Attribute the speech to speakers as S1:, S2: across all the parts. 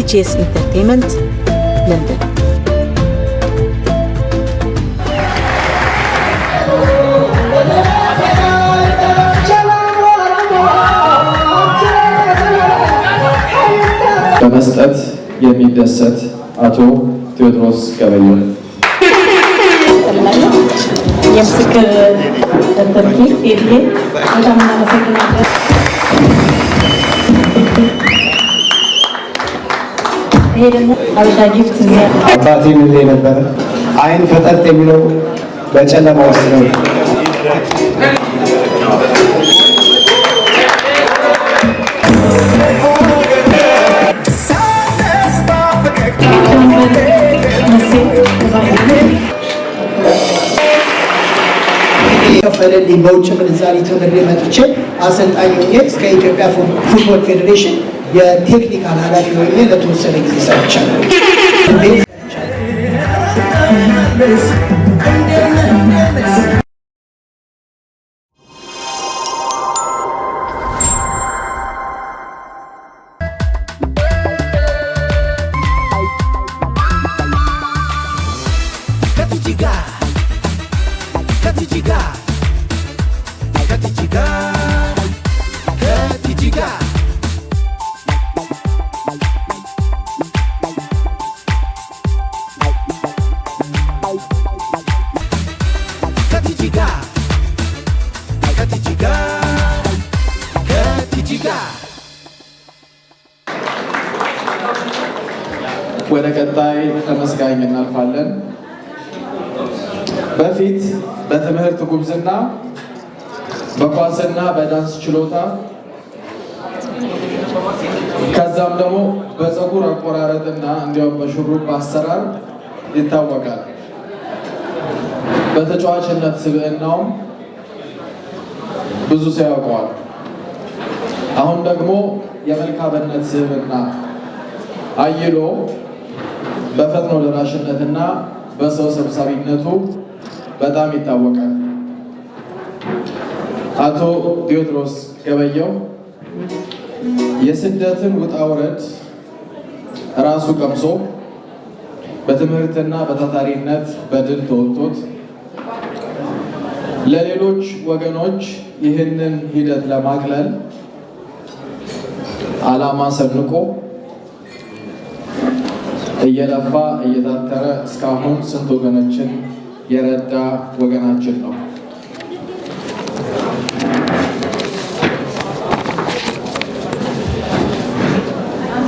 S1: BGS Entertainment, London.
S2: በመስጠት የሚደሰት አቶ ቴዎድሮስ ገበየሁ
S3: የምስክር ደብተር ኬክ በጣም እናመሰግናለን። ይሄ ደግሞ አበሻ ጊፍት
S4: አባቴ ምን ላይ ነበረ? አይን ፈጠጥ የሚለው በጨለማ ውስጥ ነው። ከፈለልኝ በውጭ ምንዛሪ ተመድሬ መጥቼ አሰልጣኝ ሆኜ እስከ ኢትዮጵያ ፉትቦል ፌዴሬሽን የቴክኒካል ኃላፊ ሆኜ ለተወሰነ ጊዜ ሰርቻለሁ።
S2: ወደ ቀጣይ ተመስጋኝ እናልፋለን። በፊት በትምህርት ጉብዝና፣ በኳስና በዳንስ ችሎታ ከዛም ደግሞ በፀጉር አቆራረጥና እንዲያውም በሹሩባ አሰራር ይታወቃል። በተጫዋችነት ስብዕናውም ብዙ ሰው ያውቀዋል። አሁን ደግሞ የመልካምነት ስብዕና አይሎ በፈጥኖ ደራሽነትና በሰው ሰብሳቢነቱ በጣም ይታወቃል። አቶ ቴዎድሮስ ገበየሁ የስደትን ውጣ ውረድ ራሱ ቀምሶ በትምህርትና በታታሪነት በድል ተወጥቶት ለሌሎች ወገኖች ይህንን ሂደት ለማቅለል ዓላማ ሰንቆ እየለፋ እየታተረ እስካሁን ስንት ወገኖችን የረዳ ወገናችን ነው።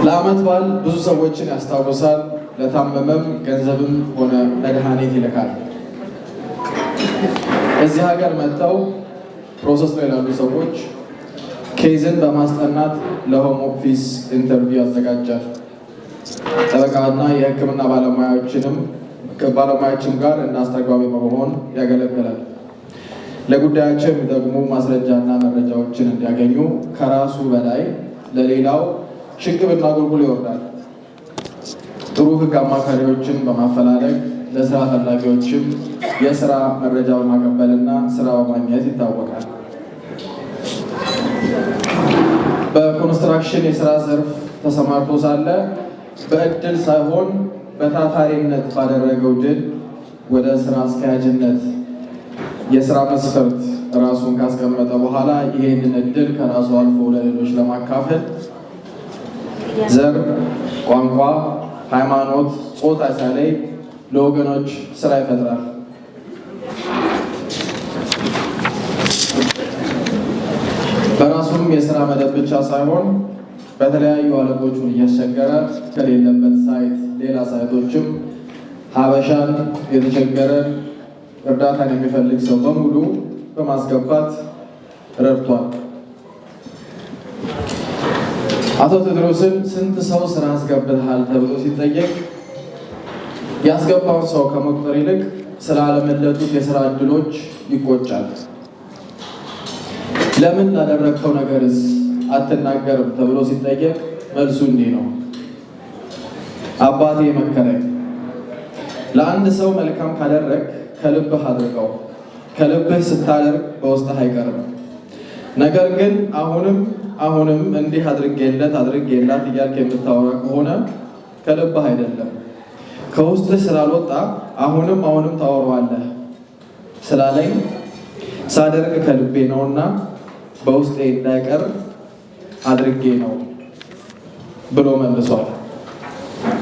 S2: ለዓመት በዓል ብዙ ሰዎችን ያስታውሳል። ለታመመም ገንዘብም ሆነ መድኃኒት ይልካል። እዚህ ሀገር መጥተው ፕሮሰስ ላይ ላሉ ሰዎች ኬዝን በማስጠናት ለሆም ኦፊስ ኢንተርቪው ያዘጋጃል። ጠበቃና የሕክምና ባለሙያዎችም ጋር እንዳስተርጓሚ በመሆን ያገለግላል። ለጉዳያቸው የሚጠቅሙ ማስረጃና መረጃዎችን እንዲያገኙ ከራሱ በላይ ለሌላው ሽቅብና ጉልጉል ይወርዳል። ጥሩ ሕግ አማካሪዎችን በማፈላለግ ለስራ ፈላጊዎችም የስራ መረጃ በማቀበልና ስራ በማግኘት ይታወቃል። በኮንስትራክሽን የስራ ዘርፍ ተሰማርቶ ሳለ በእድል ሳይሆን በታታሪነት ባደረገው ድል ወደ ስራ አስኪያጅነት የስራ መስፈርት ራሱን ካስቀመጠ በኋላ ይህንን እድል ከራሱ አልፎ ለሌሎች ለማካፈል ዘር፣ ቋንቋ፣ ሃይማኖት፣ ጾታ ሳይለይ ለወገኖች ስራ ይፈጥራል። በራሱም የስራ መደብ ብቻ ሳይሆን በተለያዩ አለቆቹን እያስቸገረ ከሌለበት ሳይት ሌላ ሳይቶችም ሀበሻን የተቸገረን እርዳታን የሚፈልግ ሰው በሙሉ በማስገባት ረድቷል። አቶ ቴዎድሮስን ስንት ሰው ስራ አስገብተሃል ተብሎ ሲጠየቅ ያስገባውን ሰው ከመቁጠር ይልቅ ስላለመለጡት የስራ እድሎች ይቆጫል። ለምን ላደረግከው ነገርስ አትናገርም ተብሎ ሲጠየቅ መልሱ እንዲህ ነው። አባቴ መከረኝ፣ ለአንድ ሰው መልካም ካደረግ ከልብህ አድርገው፣ ከልብህ ስታደርግ በውስጥህ አይቀርም። ነገር ግን አሁንም እንዲህ አድርጌለት እያልክ የምታወራ ከሆነ ከልብህ አይደለም ከውስጥህ ስላልወጣ አሁንም ታወራዋለህ ስላለኝ ሳደርግ ከልቤ ነውና በውስጤ እንዳይቀር አድርጌ ነው ብሎ መልሷል።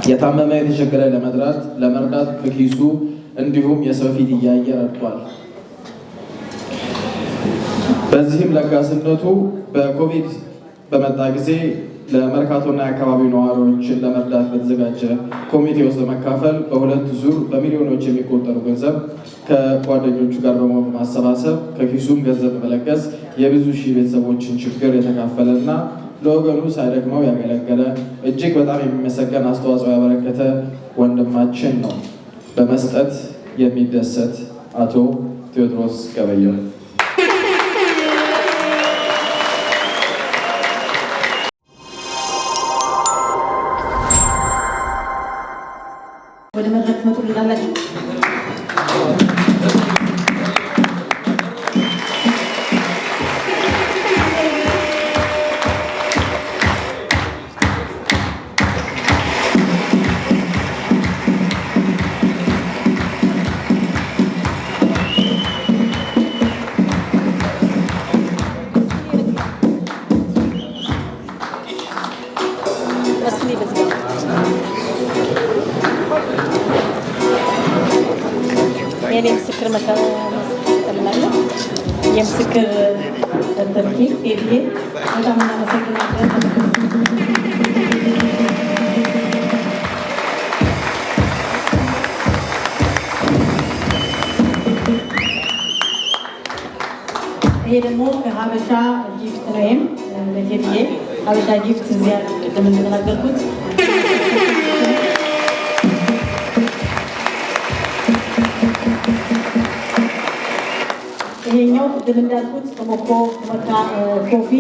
S2: የታመመ የተቸገረ ለመርዳት ከኪሱ እንዲሁም የሰው ፊት እያየ ረድቷል። በዚህም ለጋስነቱ በኮቪድ በመጣ ጊዜ ለመርካቶና የአካባቢው ነዋሪዎችን ለመርዳት በተዘጋጀ ኮሚቴ ውስጥ በመካፈል በሁለት ዙር በሚሊዮኖች የሚቆጠሩ ገንዘብ ከጓደኞቹ ጋር በማሰባሰብ ከኪሱም ገንዘብ በመለገስ የብዙ ሺህ ቤተሰቦችን ችግር የተካፈለና ለወገኑ ሳይደክመው ያገለገለ እጅግ በጣም የሚመሰገን አስተዋጽኦ ያበረከተ ወንድማችን ነው። በመስጠት የሚደሰት አቶ ቴዎድሮስ ገበየሁ።
S3: ወደ መድረክ ትመጡልናላችሁ። የኔ ምስክር መሰለኝ የምስክር ደብተርኪ ኤዲዬ በጣም እናመሰግናለን። ይሄ ደግሞ ከሀበሻ ጊፍት ነው። ይሄም ለቴዲዬ ሀበሻ ጊፍት እዚያ ቅድም እንደተናገርኩት ይሄኛው ቅድም እንዳልኩት ከሞኮ መካ ኮፊ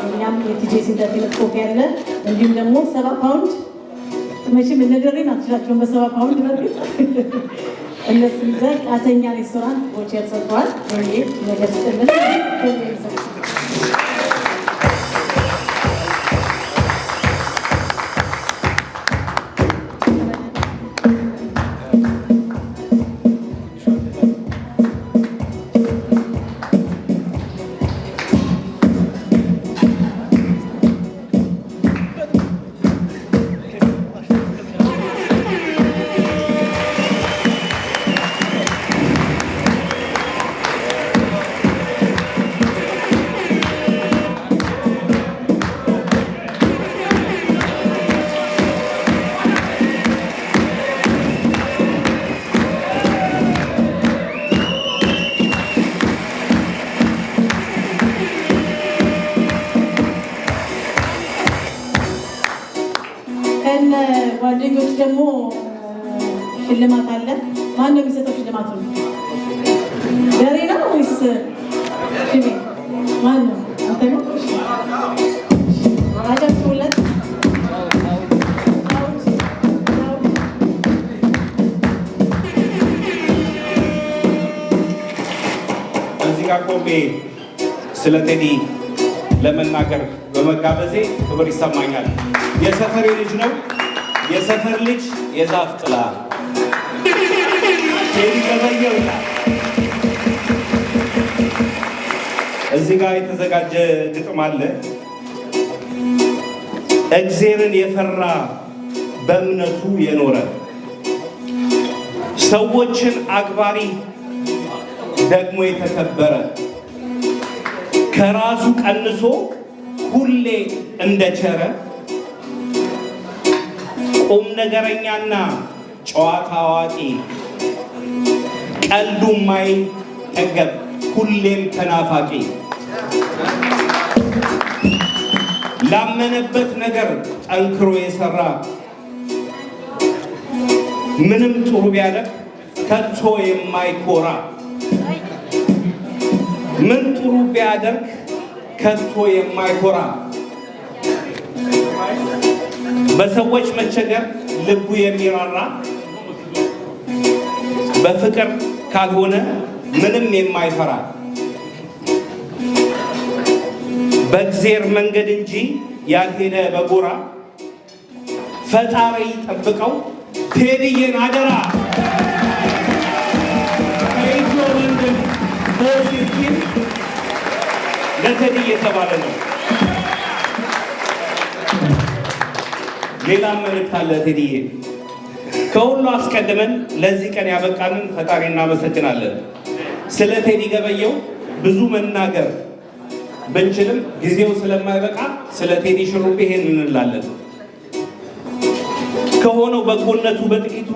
S3: እኛም የቲጄ ኢንተርቴይንመንት ኮፊ አለ። እንዲሁም ደግሞ 70 ፓውንድ መቼም እንደደረኝ አትችላቸውም። በ70 ፓውንድ በርግጥ እነሱ ዘር ቃተኛ ሬስቶራንት ሆቴል ሰጥተዋል። ይሄ ነገር ስጥልን ጓደኞች ደግሞ ሽልማት አለ። ማን ነው የሚሰጠው ሽልማቱ? ደሬ ነው ወይስ ሽሜ? ማን ነው? አንተ ነው? አጨብጭቡለት።
S5: እዚህ ጋር ቆሜ ስለ ቴዲ ለመናገር በመጋበዜ ክብር ይሰማኛል። የሰፈሬ ልጅ ነው። የሰፈር ልጅ የዛፍ ጥላ ቴዲ ገበየሁ ይላል። እዚህ ጋር የተዘጋጀ ግጥም አለ። እግዚአብሔርን የፈራ በእምነቱ የኖረ ሰዎችን አክባሪ ደግሞ የተከበረ ከራሱ ቀንሶ ሁሌ እንደቸረ ቁም ነገረኛና ጨዋታ አዋቂ ቀልዱ ማይጠገብ ሁሌም ተናፋቂ ላመነበት ነገር ጠንክሮ የሰራ ምንም ጥሩ ቢያደርግ ከቶ የማይኮራ ምን ጥሩ ቢያደርግ ከቶ የማይኮራ በሰዎች መቸገር ልቡ የሚራራ በፍቅር ካልሆነ ምንም የማይፈራ በእግዚአብሔር መንገድ እንጂ ያልሄደ በጎራ ፈጣሪ ጠብቀው። ቴዲዬን አደራ ከኢትዮ ወንድም ሆሴቲን ለቴዲ የተባለ ነው። ሌላ መልእክት አለ ቴዲዬ። ከሁሉ አስቀድመን ለዚህ ቀን ያበቃንን ፈጣሪ እናመሰግናለን። ስለ ቴዲ ገበየው ብዙ መናገር ብንችልም ጊዜው ስለማይበቃ ስለ ቴዲ ሽሩቤ ይሄን እንላለን። ከሆነው በጎነቱ በጥቂቱ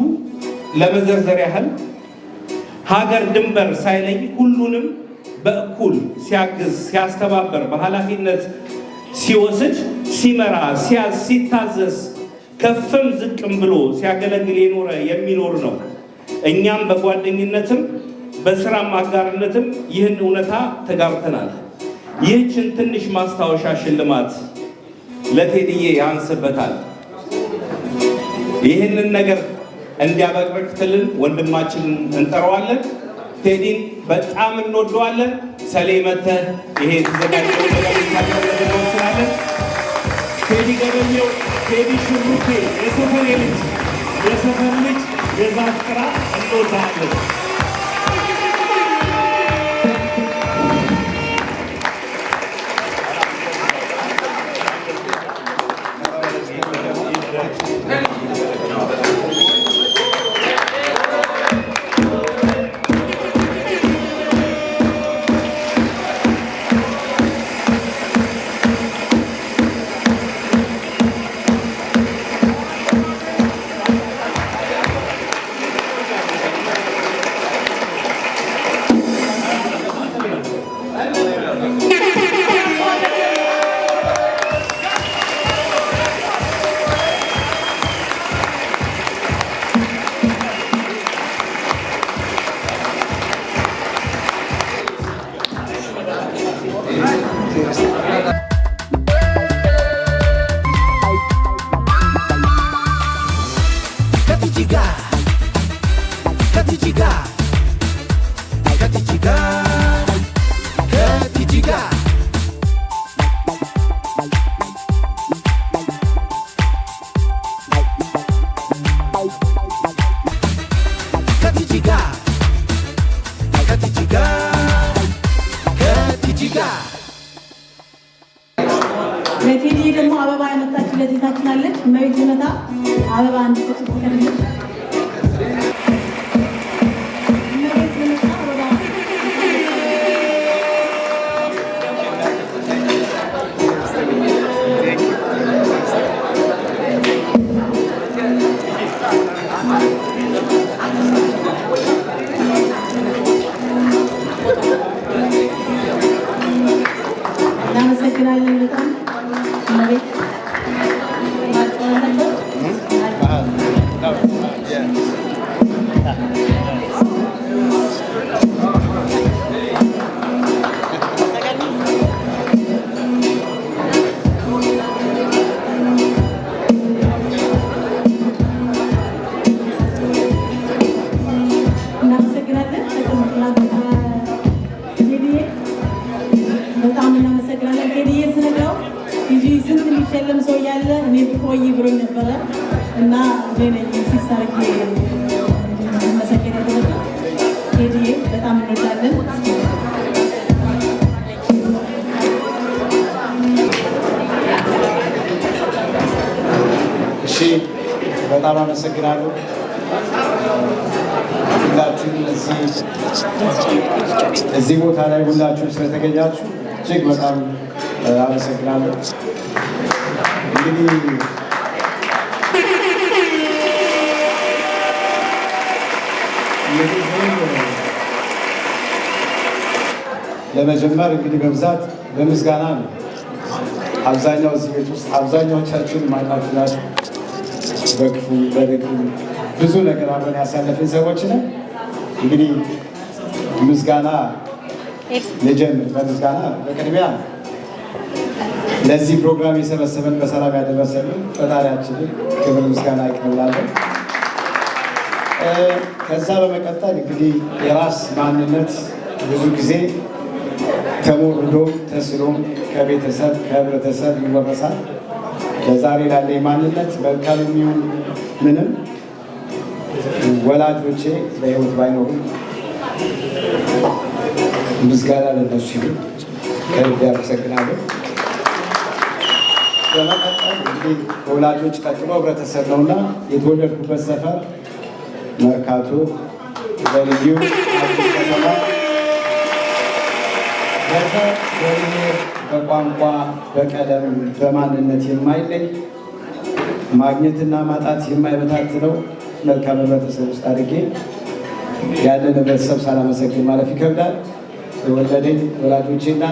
S5: ለመዘርዘር ያህል ሀገር ድንበር ሳይለይ ሁሉንም በእኩል ሲያግዝ፣ ሲያስተባበር፣ በኃላፊነት ሲወስድ፣ ሲመራ፣ ሲያዝ፣ ሲታዘዝ፣ ከፍም ዝቅም ብሎ ሲያገለግል የኖረ የሚኖር ነው። እኛም በጓደኝነትም በስራም አጋርነትም ይህን እውነታ ተጋርተናል። ይህችን ትንሽ ማስታወሻ ሽልማት ለቴዲዬ ያንስበታል። ይህንን ነገር እንዲያበረክትልን ወንድማችንን እንጠራዋለን። ቴዲን በጣም እንወደዋለን። ሰሌ መተህ ይሄ የተዘጋጀው ነገር ታደርገን። ቴዲ ገበየው፣ ቴዲ ሽሩቤ የሰፈር ልጅ የዛፍ ጥራ እንወዳለን።
S3: ለቴዲ ደግሞ አበባ ያመጣችለት እህታችን አለች። እመቤት መታ አበባ እንድትሰጥ ትፈልጋለች። እናመሰግናለን በጣም እመቤት በጣም እናመሰግናለን። ቴዲዬ ስነግረው እንጂ ስንት የሚሸለም ሰው እያለ እኔ ብቆይ ብሎኝ ነበረ እና እኔ ሲሳርጌ መሰገን ያደረገ ቴዲዬ በጣም እንወዳለን።
S6: እሺ፣ በጣም አመሰግናለሁ። ሁላችሁም እዚህ ቦታ ላይ ሁላችሁም ስለተገኛችሁ እጅግ በጣም አመሰግናለሁ። እንግዲህ ለመጀመር እንግዲህ በብዛት በምስጋና ነው። አብዛኛው እዚህ ቤት ውስጥ አብዛኛዎቻችሁን ማቃችሁ ናችሁ። በክፉ በደግ ብዙ ነገር አብረን ያሳለፍን ሰዎች ነን። እንግዲህ ምስጋና ልጀምር። በምስጋና በቅድሚያ ለዚህ ፕሮግራም የሰበሰበን በሰላም ያደረሰን ፈጣሪያችንን ክብር ምስጋና ይቀበላለን። ከዛ በመቀጠል እንግዲህ የራስ ማንነት ብዙ ጊዜ ተሞርዶም ተስሎም ከቤተሰብ ከህብረተሰብ ይወረሳል። ለዛሬ ላለኝ ማንነት መልካም የሚሆን ምንም ወላጆቼ በሕይወት ባይኖሩ ምስጋና ለነሱ ይሁን። ከልብ አመሰግናለሁ። በመቀጠል እንግዲህ ከወላጆች ቀጥሎ ህብረተሰብ ነውና የተወለድኩበት ሰፈር መርካቶ በልዩ ከተማ በዘር፣ በብሔር፣ በቋንቋ፣ በቀለም፣ በማንነት የማይለይ ማግኘትና ማጣት የማይበታትነው መልካም ህብረተሰብ ውስጥ አድርጌ ያለን ህብረተሰብ ሳላመሰግን ማለፍ ይከብዳል። የወለደኝ ወላጆቼና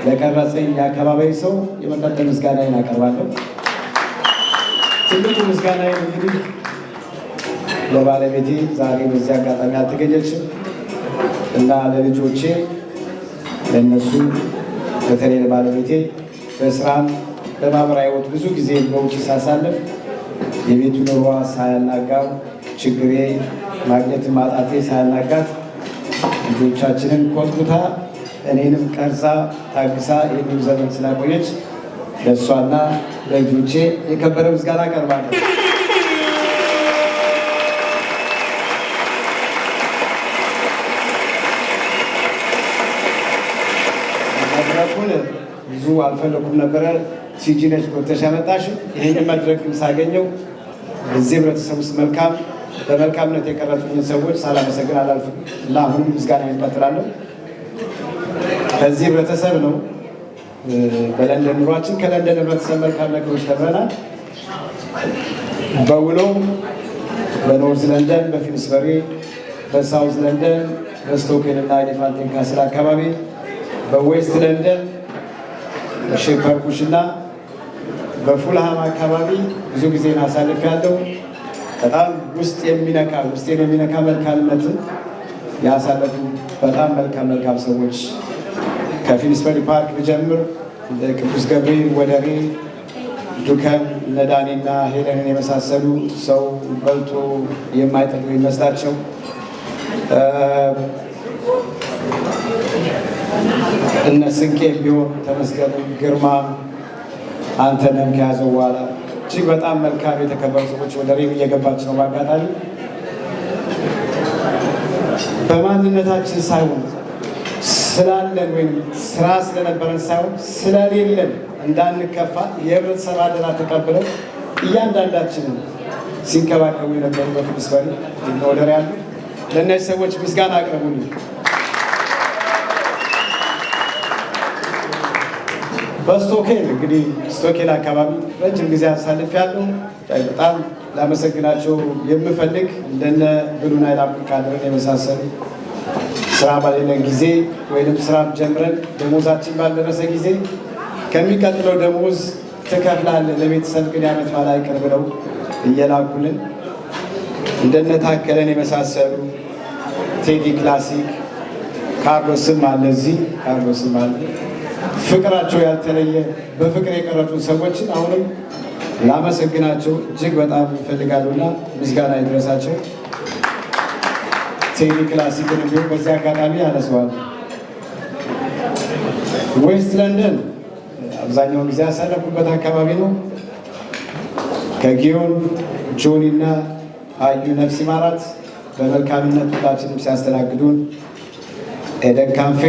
S6: ለቀረጸኝ የአካባቢ ሰው የመቀጠል ምስጋናዬን አቀርባለሁ። ትልቁ ምስጋናዬን እንግዲህ ለባለቤቴ ዛሬ በዚህ አጋጣሚ አልተገኘችም እና ለልጆቼ ለእነሱ በተለይ ለባለቤቴ በስራም በማህበራዊ ህይወት ብዙ ጊዜ በውጭ ሳሳልፍ የቤቱ ኑሯ ሳያናጋው ችግሬ ማግኘት ማጣቴ ሳያናጋት ልጆቻችንን ኮትኩታ እኔንም ቀርጻ ታግሳ ይህንን ዘመን ስላቆየች ለእሷና ለልጆቼ የከበረ ምስጋና አቀርባለሁ። መድረኩን ብዙ አልፈለኩም ነበረ። ሲጂ ነች ጎተሽ ያመጣሽው። ይህን መድረክም ሳገኘው እዚህ ህብረተሰብ ውስጥ በመልካምነት የቀረጹኝን ሰዎች ሳላመሰግን አላልፍም እና አሁንም ምስጋና ይቀጥላለሁ። ከዚህ ህብረተሰብ ነው በለንደን ኑሯችን ከለንደን ህብረተሰብ መልካም ነገሮች ተምረናል። በውሎ በኖርዝ ለንደን፣ በፊንስበሪ፣ በሳውዝ ለንደን፣ በስቶክን እና ኤሌፋንቴን ካስል አካባቢ፣ በዌስት ለንደን፣ በሼፐርቡሽ እና በፉልሃም አካባቢ ብዙ ጊዜን አሳልፌያለሁ። በጣም ውስጤን የሚነካ መልካምነትን ያሳለፉ በጣም መልካም ሰዎች ከፊንስበሪ ፓርክ ብጀምር እንደ ቅዱስ ገብርኤል፣ ወደሬ፣ ዱከም፣ እነ ዳኒና ሄለንን የመሳሰሉ ሰው በልቶ የማይጠግቡ ይመስላቸው እነ ስንቄ ቢሆን ተመስገን፣ ግርማ፣ አንተንም ከያዘው በኋላ እጅግ በጣም መልካም የተከበሩ ሰዎች ወደ ሬም እየገባች ነው። በአጋጣሚ በማንነታችን ሳይሆን ስላለን ወይም ስራ ስለነበረን ሳይሆን ስለሌለን እንዳንከፋ የህብረተሰብ አደራ ተቀብለው እያንዳንዳችንን ሲንከባከቡ የነበሩ በፊንስበሪ ወደር ያሉ ለእነዚህ ሰዎች ምስጋና አቅርቡልኝ። በስቶኬል እንግዲህ ስቶኬል አካባቢ ረጅም ጊዜ አሳልፌያለሁ። በጣም ላመሰግናቸው የምፈልግ እንደነ ብሉ ናይል አፍሪካንን የመሳሰሉ ስራ ባሌለን ጊዜ ወይም ስራ ጀምረን ደሞዛችን ባልደረሰ ጊዜ ከሚቀጥለው ደሞዝ ትከፍላለህ ለቤተሰብ ግን ያመት ባላ አይቀር ብለው እየላኩልን እንደነ ታከለን የመሳሰሉ ቴዲ ክላሲክ፣ ካርሎስም አለ እዚህ ካርሎስም አለ ፍቅራቸው ያልተለየ በፍቅር የቀረጹን ሰዎችን አሁንም ላመሰግናቸው እጅግ በጣም ይፈልጋሉና ምስጋና ይድረሳቸው። ቴዲ ክላሲክን እንዲሁም በዚህ አጋጣሚ ያነሰዋል። ዌስት ለንደን አብዛኛውን ጊዜ ያሳለፉበት አካባቢ ነው። ከጊዮን ጆኒ እና አዩ ነፍስ ይማራት በመልካምነት ሁላችንም ሲያስተናግዱን፣ ኤደን ካፌ፣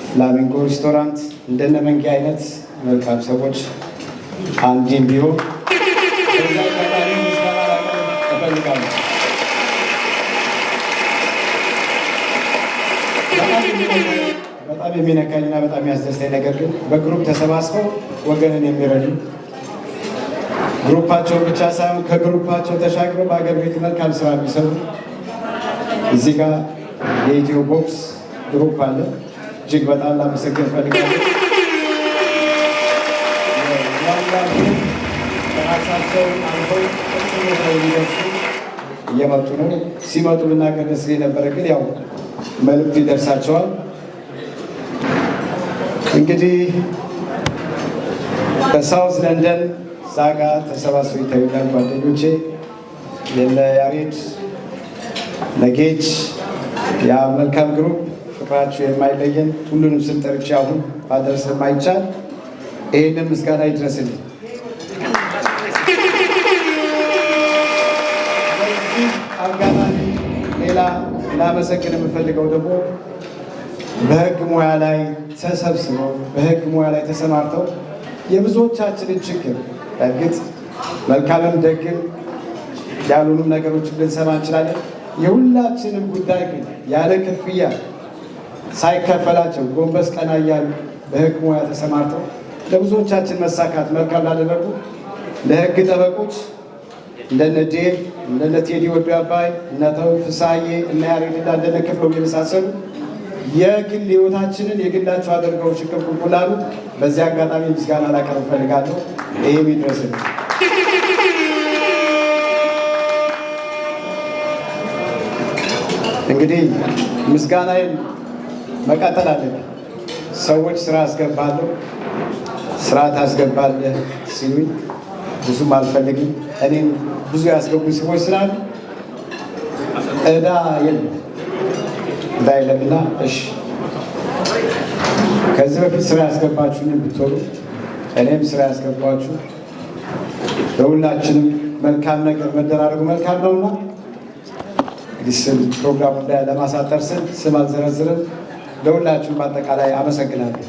S6: ፍላሚንጎ ሬስቶራንት እንደነ መንጌ አይነት መልካም ሰዎች አንዲም ቢሆን እፈልጋለሁ። በጣም የሚነካኝና በጣም ያስደስተኝ ነገር ግን በግሩፕ ተሰባስበው ወገንን የሚረዱ ግሩፓቸውን ብቻ ሳይሆን ከግሩፓቸው ተሻግረው በአገር ቤት መልካም ስራ የሚሰሩ እዚህ ጋር የኢትዮ ቦክስ ግሩፕ አለ። እጅግ በጣም ላመሰግን እፈልጋለሁ። ራሳቸውን አልፈው ቦታ የሚደርሱ እየመጡ ነው። ሲመጡ ብናገር ደስ ነበረ፣ ግን ያው መልዕክቱ ይደርሳቸዋል። እንግዲህ በሳውዝ ለንደን ዛጋ ተሰባስበው ይታዩኛል ጓደኞቼ የነ ያሬድ ነጌች ያ መልካም ግሩፕ ፍቅራችሁ የማይለየን ሁሉንም ስም ጠርቼ አሁን ማድረስ የማይቻል ይህንን ምስጋና ይድረስልኝ። ሌላ ላመሰግን የምፈልገው ደግሞ በህግ ሙያ ላይ ተሰብስበው በህግ ሙያ ላይ ተሰማርተው የብዙዎቻችንን ችግር በእርግጥ መልካምም ደግም ያሉንም ነገሮችን ልንሰማ እንችላለን። የሁላችንም ጉዳይ ግን ያለ ክፍያ ሳይከፈላቸው ጎንበስ ቀና እያሉ በህግ ሙያ ተሰማርተው ለብዙዎቻችን መሳካት መልካም ላደረጉ ለህግ ጠበቆች እንደነ ዴቭ እንደነ ቴዲ ወዶ አባይ እነ ተው ፍሳዬ እና ያሬድና እንደነ ክፍሎም የመሳሰሉ የግል ህይወታችንን የግላቸው አድርገው ሽቅብ ቁላሉ በዚህ አጋጣሚ ምስጋና ላቀርብ እፈልጋለሁ። ይሄ ሚድረስ ነው። እንግዲህ ምስጋናዬን መቀጠል አለብኝ። ሰዎች ስራ አስገባለሁ ስራ ታስገባለህ ሲሉኝ ብዙም አልፈልግም። እኔም ብዙ ያስገቡኝ ሰዎች ስላሉ ዕዳ የለምና እሺ፣ ከዚህ በፊት ስራ ያስገባችሁኝ ብትሆኑ እኔም ስራ ያስገባችሁ ለሁላችንም መልካም ነገር መደራረጉ መልካም ነውና እንግዲህ ስም ፕሮግራሙ ላይ ለማሳጠር ስል ስም አልዘረዝርም። ለሁላችሁም በአጠቃላይ አመሰግናለሁ።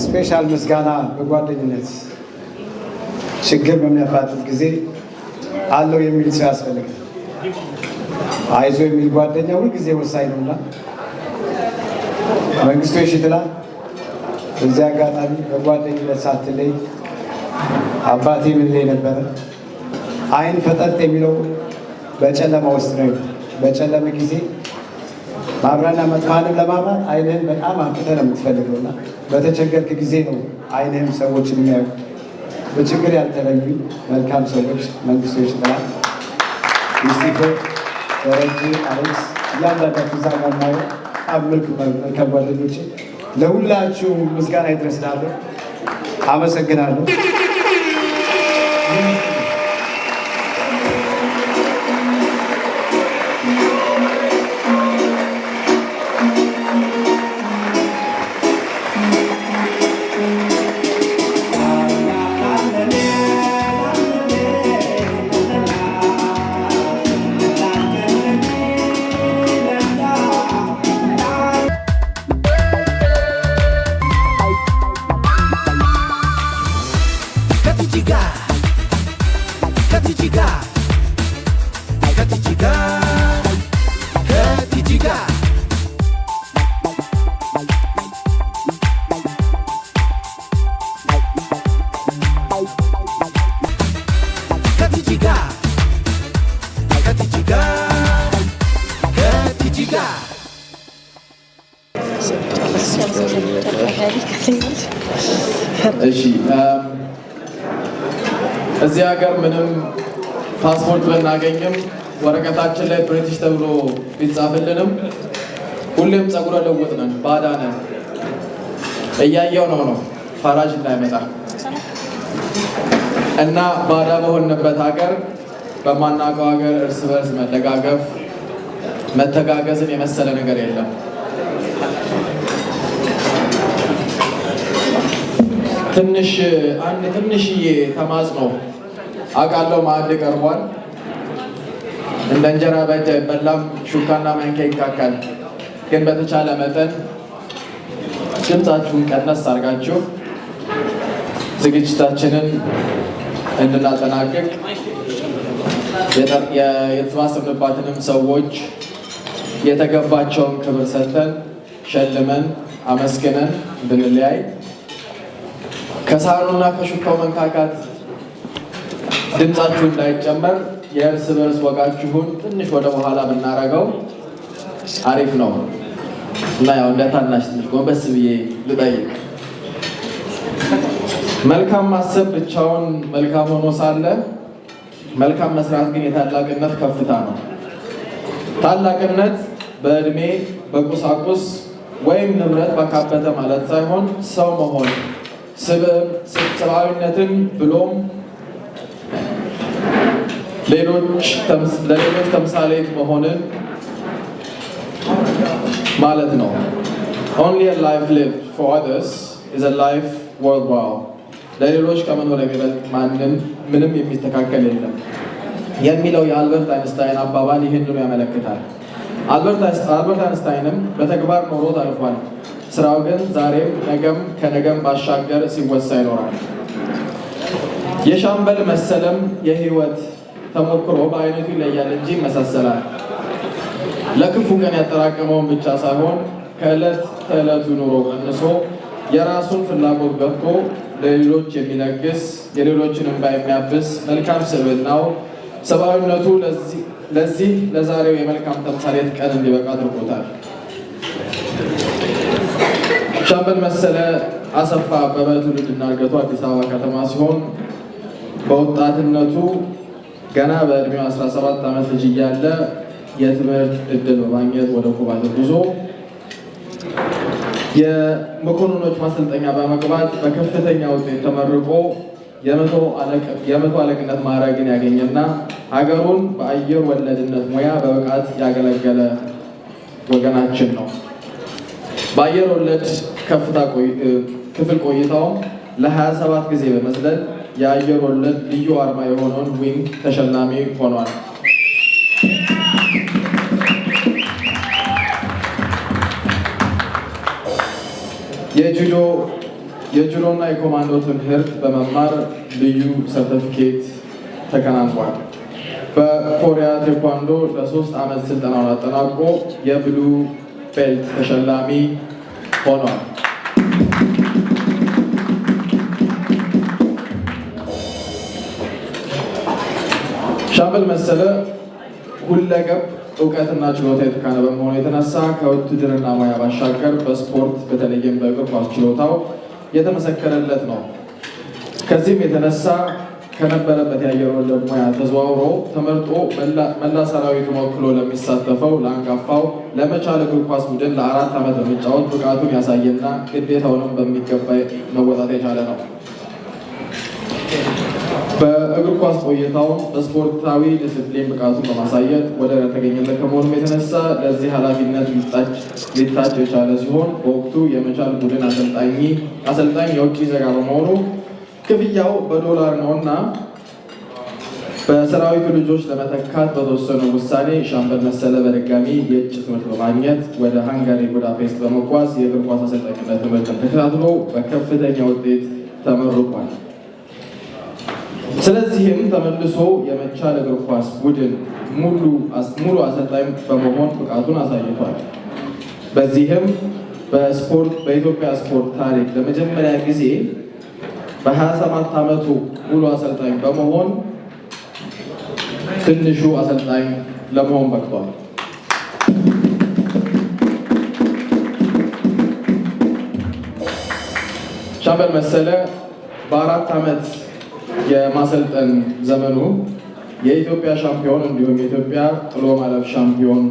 S6: ስፔሻል ምስጋና በጓደኝነት ችግር በሚያፋጥጥ ጊዜ አለው የሚል ሰው ያስፈልጋል። አይዞ የሚል ጓደኛ ሁልጊዜ ወሳኝ ነውና መንግስቱ የሽጥላ በዚህ አጋጣሚ በጓደኝነት ሳትለይ አባቴ ምን ላይ ነበረ አይን ፈጠጥ የሚለው በጨለማ ውስጥ ነው። በጨለማ ጊዜ ማብራና መጥፋንም ለማብራት አይንህን በጣም አቅተህ ነው የምትፈልገውና በተቸገርክ ጊዜ ነው አይንህም ሰዎችን የሚያዩ በችግር ያልተለዩ መልካም ሰዎች መንግስቱ ይችላል ይስቲፎ ደረጀ አሌክስ እያንዳንዳችሁ እዛ ጋር ማየው መልካም ጓደኞቼ ለሁላችሁ ምስጋና ይድረስላለሁ። አመሰግናለሁ።
S2: እሺ እዚህ ሀገር ምንም ፓስፖርት ብናገኝም ወረቀታችን ላይ ብሪቲሽ ተብሎ ቢጻፍልንም ሁሌም ጸጉረ ለውጥ ነን፣ ባዳ ነን። እያየው ነው ፈራጅ እንዳይመጣ እና ባዳ በሆንበት ሀገር በማናውቀው ሀገር እርስ በርስ መደጋገፍ መተጋገዝን የመሰለ ነገር የለም። አንድ ትንሽዬ ተማጽኖ አውቃለሁ። ማዕድ ቀርቧል። እንደ እንጀራ በእጅ አይበላም፣ ሹካና ማንኪያ ይካካል። ግን በተቻለ መጠን ድምፃችሁን ቀነስ አድርጋችሁ ዝግጅታችንን እንድናጠናቅቅ የተሰባሰብንባትንም ሰዎች የተገባቸውን ክብር ሰጥተን ሸልመን አመስግነን እንድንለያይ ከሳህኑና ከሹካው መንካካት ድምፃችሁ እንዳይጨመር የእርስ በርስ ወጋችሁን ትንሽ ወደ በኋላ ብናረገው አሪፍ ነው እና ያው እንደ ታናሽ ትንሽ ጎንበስ ብዬ ልጠይቅ። መልካም ማሰብ ብቻውን መልካም ሆኖ ሳለ መልካም መስራት ግን የታላቅነት ከፍታ ነው። ታላቅነት በእድሜ በቁሳቁስ ወይም ንብረት ባካበተ ማለት ሳይሆን ሰው መሆን ሰብአዊነትን ብሎም ለሌሎች ተምሳሌት መሆንን ማለት ነው። Only a life lived for others is a life worthwhile. ለሌሎች ከመኖር የሚበልጥ ምንም የሚስተካከል የለም የሚለው የአልበርት አይንስታይን አባባል ይህንኑ ያመለክታል። አልበርት አይንስታይንም በተግባር ኖሮት አልፏል። ስራው ግን ዛሬም ነገም ከነገም ባሻገር ሲወሳ ይኖራል። የሻምበል መሰለም የህይወት ተሞክሮ በአይነቱ ይለያል እንጂ ይመሳሰላል። ለክፉ ቀን ያጠራቀመውን ብቻ ሳይሆን ከዕለት ተዕለቱ ኑሮ ቀንሶ የራሱን ፍላጎት ገብቶ ለሌሎች የሚለግስ የሌሎችን እንባ የሚያብስ መልካም ስብዕናው ሰብአዊነቱ ለዚህ ለዛሬው የመልካም ተምሳሌት ቀን እንዲበቃ አድርጎታል። ሻምበል መሰለ አሰፋ አበበ ትውልድና እድገቱ አዲስ አበባ ከተማ ሲሆን በወጣትነቱ ገና በእድሜው 17 ዓመት ልጅ እያለ የትምህርት እድል በማግኘት ወደ ኩባ ተጉዞ የመኮንኖች ማሰልጠኛ በመግባት በከፍተኛ ውጤት ተመርቆ የመቶ አለቅነት ማዕረግን ያገኘና ሀገሩን በአየር ወለድነት ሙያ በብቃት ያገለገለ ወገናችን ነው። በአየር ወለድ ከፍታ ክፍል ቆይታውም ለ27 ጊዜ በመዝለል የአየር ወለድ ልዩ አርማ የሆነውን ዊንግ ተሸላሚ ሆኗል። የጁዶና የኮማንዶ ትምህርት በመማር ልዩ ሰርተፊኬት ተከናንቋል። በኮሪያ ቴኳንዶ ለ3 ዓመት ስልጠናውን አጠናቆ የብሉ ቤልት ተሸላሚ ሆኗል። ሻምበል መሰለ ሁለገብ እውቀትና ችሎታ የተካነ በመሆኑ የተነሳ ከውትድርና ሙያ ባሻገር በስፖርት በተለይም በእግር ኳስ ችሎታው የተመሰከረለት ነው። ከዚህም የተነሳ ከነበረበት የአየር ወለድ ሙያ ተዘዋውሮ ተመርጦ መላ ሰራዊቱን ወክሎ ለሚሳተፈው ለአንጋፋው ለመቻል እግር ኳስ ቡድን ለ4 ዓመት በመጫወት ብቃቱን ያሳየና ግዴታውንም በሚገባ መወጣት የቻለ ነው። በእግር ኳስ ቆይታው በስፖርታዊ ዲስፕሊን ብቃቱን በማሳየት ወደር ያልተገኘለት ከመሆኑም የተነሳ ለዚህ ኃላፊነት ሊታጭ የቻለ ሲሆን በወቅቱ የመቻል ቡድን አሰልጣኝ የውጭ ዜጋ በመሆኑ ክፍያው በዶላር ነውና በሰራዊቱ ልጆች ለመተካት በተወሰነው ውሳኔ ሻምበል መሰለ በድጋሚ የእጅ ትምህርት በማግኘት ወደ ሃንጋሪ ቡዳፔስት በመጓዝ የእግር ኳስ አሰልጣኝነት ትምህርትን ተከታትሎ በከፍተኛ ውጤት ተመርቋል። ስለዚህም ተመልሶ የመቻል እግር ኳስ ቡድን ሙሉ አሰልጣኝ በመሆን ብቃቱን አሳይቷል። በዚህም በኢትዮጵያ ስፖርት ታሪክ ለመጀመሪያ ጊዜ በ27 ዓመቱ ሙሉ አሰልጣኝ በመሆን ትንሹ አሰልጣኝ ለመሆን በቅቷል። ሻምበል መሰለ በ4 ዓመት የማሰልጠን ዘመኑ የኢትዮጵያ ሻምፒዮን እንዲሁም የኢትዮጵያ ጥሎ ማለፍ ሻምፒዮን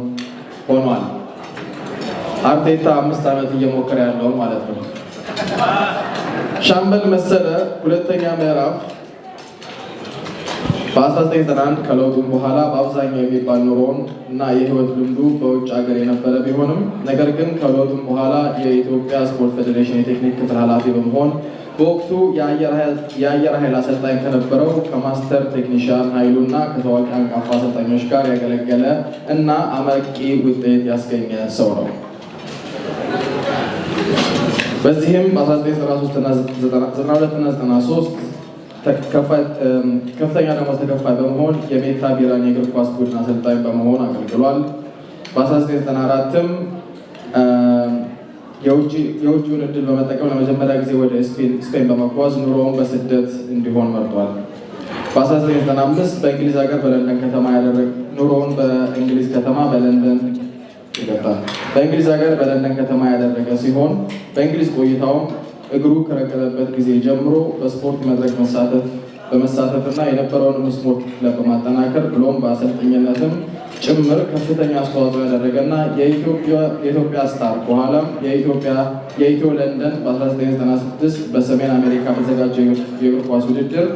S2: ሆኗል። አርቴታ 5 ዓመት እየሞከረ ያለውን ማለት ነው። ሻምበል መሰለ ሁለተኛ ምዕራፍ በ1991 ከለውጡም በኋላ በአብዛኛው የሚባል ኑሮውን እና የህይወት ልምዱ በውጭ ሀገር የነበረ ቢሆንም ነገር ግን ከለውጡም በኋላ የኢትዮጵያ ስፖርት ፌዴሬሽን የቴክኒክ ክፍል ኃላፊ በመሆን በወቅቱ የአየር ኃይል አሰልጣኝ ከነበረው ከማስተር ቴክኒሽያን ኃይሉና ከታዋቂ አንጋፋ አሰልጣኞች ጋር ያገለገለ እና አመርቂ ውጤት ያስገኘ ሰው ነው። በዚህም በ1992 እና 93 ከፍተኛ ደሞዝ ተከፋይ በመሆን የሜታ ቢራን የእግር ኳስ ቡድን አሰልጣኝ በመሆን አገልግሏል። በ1994ም የውጭውን እድል በመጠቀም ለመጀመሪያ ጊዜ ወደ ስፔን በመጓዝ ኑሮውን በስደት እንዲሆን መርጧል። በ1995 በእንግሊዝ ሀገር በለንደን ከተማ ኑሮውን በእንግሊዝ ከተማ በለንደን ከተማ ያደረገ ሲሆን በእንግሊዝ ቆይታውም እግሩ ከረገጠበት ጊዜ ጀምሮ በስፖርት መድረክ በመሳተፍና የነበረውን ስፖርት ክለብ በማጠናከር ብሎም በአሰልጣኝነትም ጭምር ከፍተኛ አስተዋጽኦ ያደረገና የኢትዮጵያ ስታር በኋላም የኢትዮ ለንደን በ1996 በሰሜን አሜሪካ በተዘጋጀው የእግር ኳስ ውድድር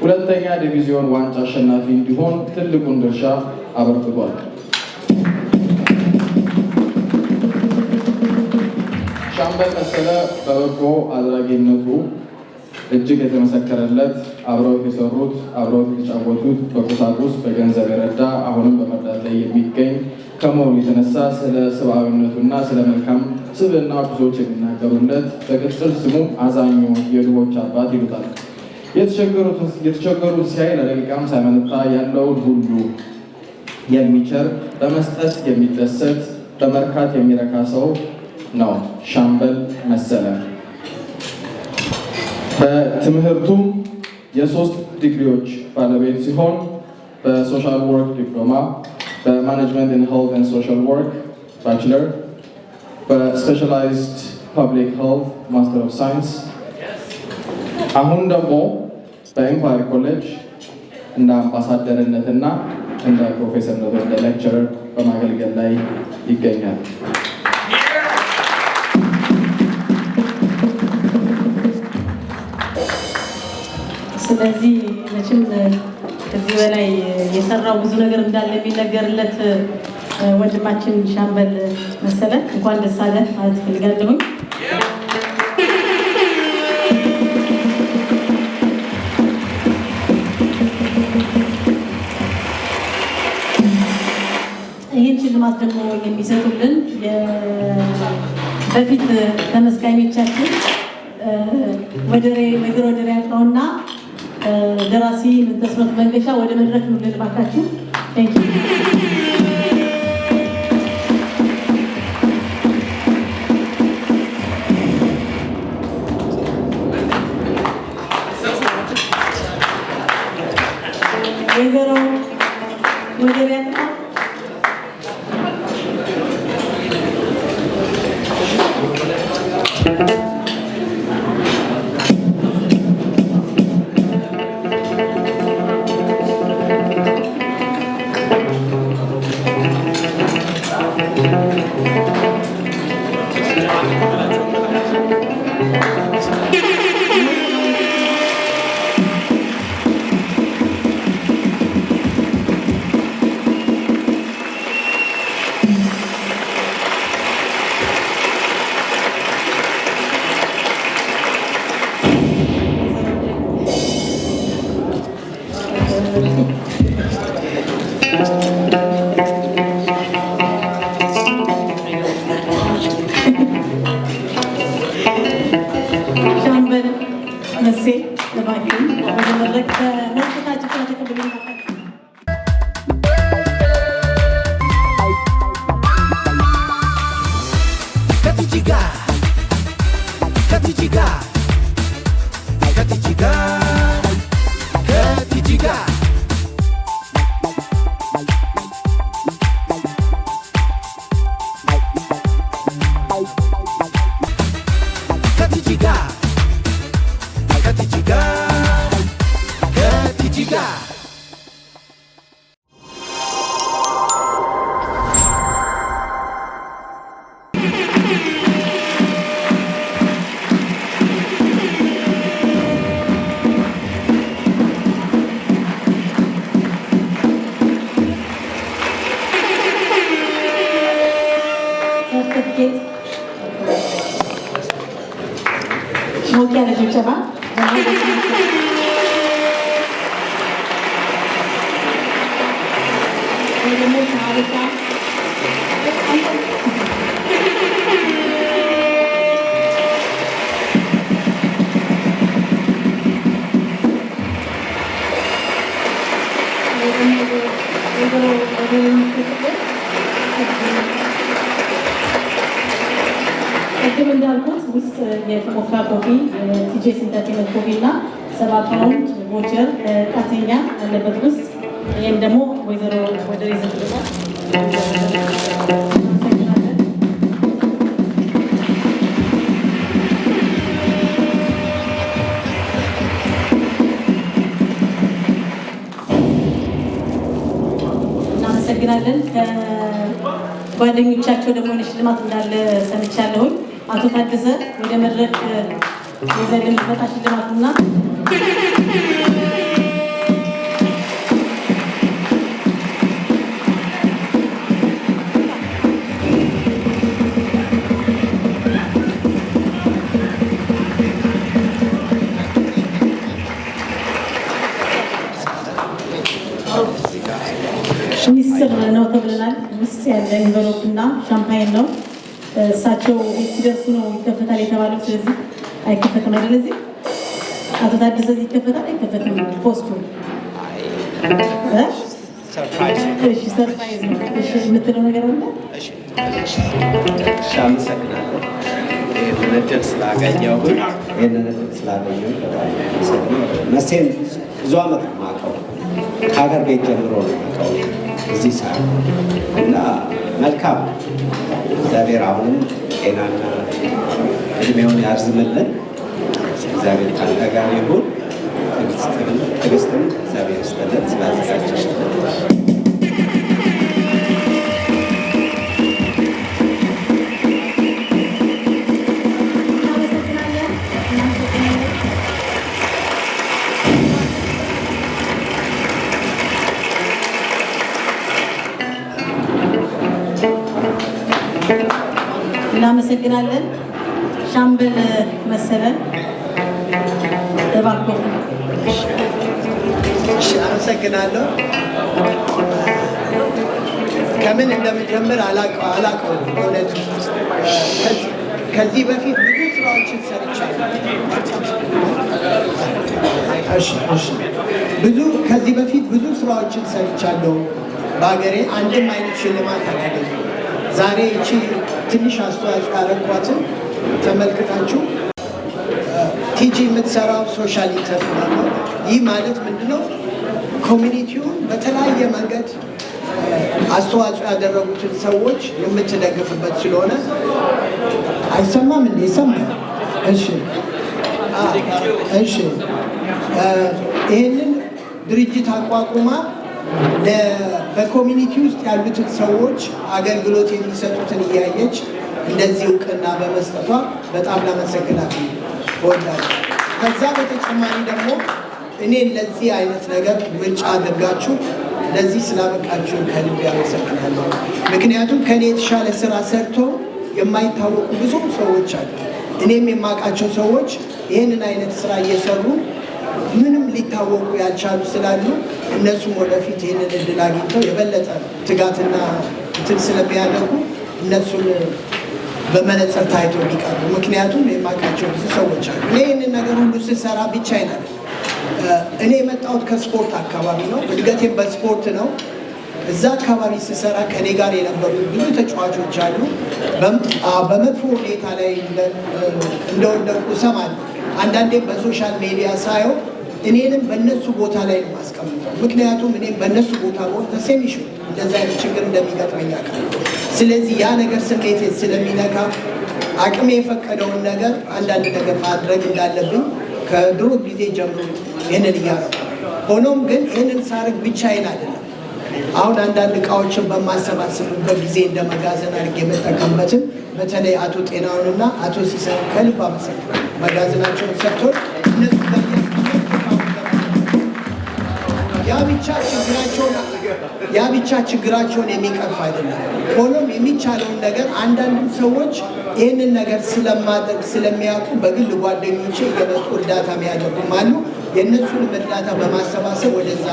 S2: 2ኛ ዲቪዚዮን ዋንጫ አሸናፊ እንዲሆን ትልቁን ድርሻ አበርክቷል። ሻምበል መሰለ በበጎ አድራጊነቱ እጅግ የተመሰከረለት አብረው የሰሩት አብረው የተጫወቱት በቁሳቁስ በገንዘብ የረዳ አሁንም በመርዳት ላይ የሚገኝ ከመሆኑ የተነሳ ስለ ሰብአዊነቱና ስለ መልካም ስብዕና ብዙዎች የሚናገሩለት በቅጽል ስሙ አዛኙ የድሆች አባት ይሉታል። የተቸገሩት ሲያይ ለደቂቃም ሳይመነታ ያለውን ሁሉ የሚቸር በመስጠት የሚደሰት በመርካት የሚረካ ሰው ነው ሻምበል መሰለ። በትምህርቱም የ3 ዲግሪዎች ባለቤት ሲሆን በሶሻል ወርክ ዲፕሎማ፣ በማኔጅመንት ኢን ሄልዝ ኤንድ ሶሻል ወርክ ባችለር፣ በስፔሻላይዝድ ፐብሊክ ሄልዝ ማስተር ኦፍ ሳይንስ፣ አሁን ደግሞ በኤምፓየር ኮሌጅ እንደ አምባሳደርነትና እንደ ፕሮፌሰርነት እንደ ሌክቸረር በማገልገል ላይ ይገኛል።
S3: ስለዚህ መቼም ከዚህ በላይ የሰራው ብዙ ነገር እንዳለ የሚነገርለት ወንድማችን ሻምበል መሰለ እንኳን ደስ አለ ማለት ፈልጋለሁ። ይህን ሽልማት ደግሞ የሚሰጡልን በፊት ተመስጋኞቻችን ወይዘሮ ወደሬ ያጣውና ደራሲ ምንተስኖት መንገሻ ወደ መድረክ ነው ልባካችሁ። ቴንክ ዩ። ወይዘሮ ወደሬ ያጣው ሻምበል መሴ ለባኪን ወደ መድረክ መልክታችሁ ተቀብለን ሞቅ ያለ ጭብጨባ ቅድም እንዳልኩት ውስጥ የተሞካ ኮፊ ቲጄስ ኢንተርቴንመንት ኮፊ እና 7 ፓውንድ ቮቸር ቃተኛ ያለበት ውስጥ ይህም ደግሞ ወይዘሮ ወደሬ ዘግቶታል። እናመሰግናለን። ከጓደኞቻቸው ደግሞ ሽልማት እንዳለ ሰምቻለሁኝ። አቶ ታደሰ ወደ መድረክ ይዘን የሚመጣ ሽልማቱና ሚስጥር ነው ተብለናል። ውስጥ ያለ ኢንቨሎፕ እና ሻምፓይን ነው። እሳቸው ሲደርሱ ነው ይከፈታል የተባለው። ስለዚህ አይከፈትም አይደል? እዚህ አቶ ታደሰ እዚህ ይከፈታል አይከፈትም? ፖስቱ ሰርፕራይዝ ነው። እሺ የምትለው ነገር አለ?
S7: አመሰግናለሁ። ይህንን እድል ስላገኘሁ መቼም ብዙ ዓመት ነው የማውቀው። ከሀገር ቤት ጀምሮ ነው የማውቀው እዚህ ሰዓት እና መልካም እግዚአብሔር አሁንም ጤናና እድሜውን ያርዝምልን። እግዚአብሔር ካንተ ጋር ይሁን። ትዕግስትም እግዚአብሔር ይስጥልን ስላዘጋጀሽ
S3: እናመሰግናለን። ሻምበል መሰለ እባክዎ።
S4: አመሰግናለሁ። ከምን እንደምጀምር አላውቀውም በእውነቱ። ከዚህ በፊት ብዙ ስራዎችን ሰርቻለሁ። ከዚህ በፊት ብዙ ስራዎችን ሰርቻለሁ። በሀገሬ አንድም አይነት ሽልማት አላገኘሁም። ዛሬ እቺ ትንሽ አስተዋጽኦ ያደረኳትን ተመልክታችሁ ቲጂ የምትሰራው ሶሻል ኢንተርፕራይዝ ነው። ይህ ማለት ምንድነው? ኮሚኒቲውን በተለያየ መንገድ አስተዋጽኦ ያደረጉትን ሰዎች የምትደግፍበት ስለሆነ አይሰማም እንዴ? ይሰማል? እሺ። ይህንን ድርጅት አቋቁማ በኮሚኒቲ ውስጥ ያሉትን ሰዎች አገልግሎት የሚሰጡትን እያየች እንደዚህ እውቅና በመስጠቷ በጣም ላመሰግናት እወዳለሁ። ከዛ በተጨማሪ ደግሞ እኔን ለዚህ አይነት ነገር ምርጫ አድርጋችሁ ለዚህ ስላበቃችሁን ከልብ ያመሰግናለሁ። ምክንያቱም ከኔ የተሻለ ስራ ሰርቶ የማይታወቁ ብዙ ሰዎች አሉ። እኔም የማውቃቸው ሰዎች ይህንን አይነት ስራ እየሰሩ ምንም ሊታወቁ ያልቻሉ ስላሉ እነሱም ወደፊት ይህንን እድል አግኝተው የበለጠ ትጋትና እንትን ስለሚያደርጉ እነሱን በመነጽር ታይቶ የሚቀርቡ ምክንያቱም የማውቃቸው ብዙ ሰዎች አሉ። እኔ ይህንን ነገር ሁሉ ስሰራ ብቻዬን አይደለም። እኔ የመጣሁት ከስፖርት አካባቢ ነው። እድገቴም በስፖርት ነው። እዛ አካባቢ ስሰራ ከኔ ጋር የነበሩ ብዙ ተጫዋቾች አሉ። በመጥፎ ሁኔታ ላይ እንደወደቁ እሰማለሁ። አንዳንዴም በሶሻል ሚዲያ ሳየው እኔንም በእነሱ ቦታ ላይ ነው የማስቀምጠው። ምክንያቱም እኔም በእነሱ ቦታ ተሰሚሽ እንደዛ አይነት ችግር እንደሚገጥመኝ አውቃለሁ። ስለዚህ ያ ነገር ስሜቴን ስለሚነካ አቅሜ የፈቀደውን ነገር አንዳንድ ነገር ማድረግ እንዳለብኝ ከድሮ ጊዜ ጀምሮ ይህንን እያደረኩ ሆኖም ግን ይህንን ሳርግ ብቻዬን አይደለም። አሁን አንዳንድ እቃዎችን በማሰባሰብበት ጊዜ እንደ መጋዘን አድርጌ የምጠቀምበትን በተለይ አቶ ጤናውንና አቶ ሲሳይ ከልብ አመሰግናለሁ። መጋዘናቸውን ሰጥቶን እነሱ ያ ብቻ ችግራቸውን የሚቀርፍ አይደለም። ሆኖም የሚቻለውን ነገር አንዳንድ ሰዎች ይህንን ነገር ስለማድረግ ስለሚያውቁ በግል ጓደኞቼ እየመጡ እርዳታ የሚያደርጉም አሉ። የእነሱንም እርዳታ በማሰባሰብ ወደዛ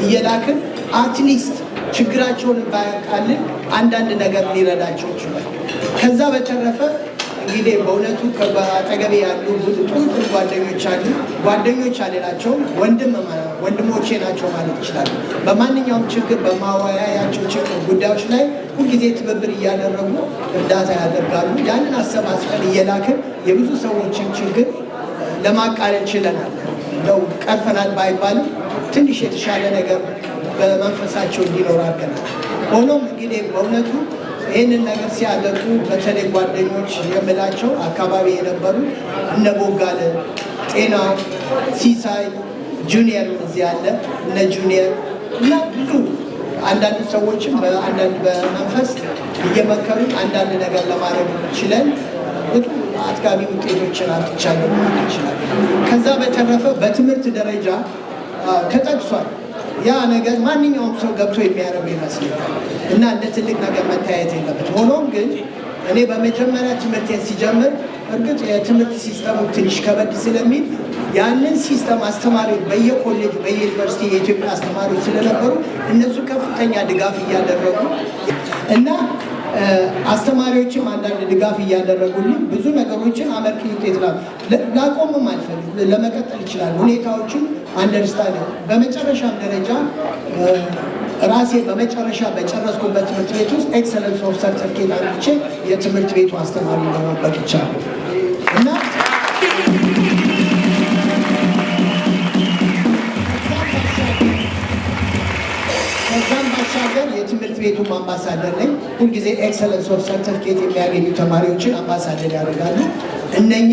S4: እየላክን አትሊስት ችግራቸውን ባያቃልን አንዳንድ ነገር ሊረዳቸው ይችላል። ከዛ በተረፈ እንግዲህ በእውነቱ ከአጠገቤ ያሉ ብዙ ጥሩ ጓደኞች አሉ። ጓደኞች አልላቸውም፣ ወንድሞቼ ናቸው ማለት ይችላሉ። በማንኛውም ችግር በማወያያቸው ጉዳዮች ላይ ሁልጊዜ ትብብር እያደረጉ እርዳታ ያደርጋሉ። ያንን አሰባስበን እየላክን የብዙ ሰዎችን ችግር ለማቃለል ችለናል። እንደው ቀርፈናል ባይባልም ትንሽ የተሻለ ነገር በመንፈሳቸው እንዲኖር አድርገናል። ሆኖም እንግዲህ በእውነቱ ይህንን ነገር ሲያደርጉ በተለይ ጓደኞች የምላቸው አካባቢ የነበሩ እነ ቦጋለ፣ ጤናው፣ ሲሳይ፣ ጁኒየር እዚህ ያለ እነ ጁኒየር እና ብዙ አንዳንድ ሰዎችም በአንዳንድ በመንፈስ እየመከሩ አንዳንድ ነገር ለማድረግ ችለን ብዙ አጥጋቢ ውጤቶችን አጥቻለሁ ማለት ይችላል። ከዛ በተረፈ በትምህርት ደረጃ ተጠቅሷል። ያ ነገር ማንኛውም ሰው ገብቶ የሚያደርገው ይመስለኛል እና እንደ ትልቅ ነገር መታየት የለበት። ሆኖም ግን እኔ በመጀመሪያ ትምህርቴን ሲጀምር እርግጥ የትምህርት ሲስተሙ ትንሽ ከበድ ስለሚል ያንን ሲስተም አስተማሪዎች በየኮሌጁ በየዩኒቨርሲቲ የኢትዮጵያ አስተማሪዎች ስለነበሩ እነሱ ከፍተኛ ድጋፍ እያደረጉ እና አስተማሪዎችም አንዳንድ ድጋፍ እያደረጉልኝ ብዙ ነገሮችን አመርቂ ውጤት ላቆምም አልፈልግም፣ ለመቀጠል ይችላል። ሁኔታዎችን አንደርስታንድ በመጨረሻም ደረጃ ራሴ በመጨረሻ በጨረስኩበት ትምህርት ቤት ውስጥ ኤክሰለንስ ኦፍ ሰርተፊኬት አግኝቼ የትምህርት ቤቱ አስተማሪ ለመሆን በቅቻለሁ እና ከዛም ባሻገር የትምህርት ቤቱም አምባሳደር ነኝ። ሁልጊዜ ኤክሰለንስ ኦፍ ሰርተፊኬት የሚያገኙ ተማሪዎችን አምባሳደር ያደርጋሉ። እነኛ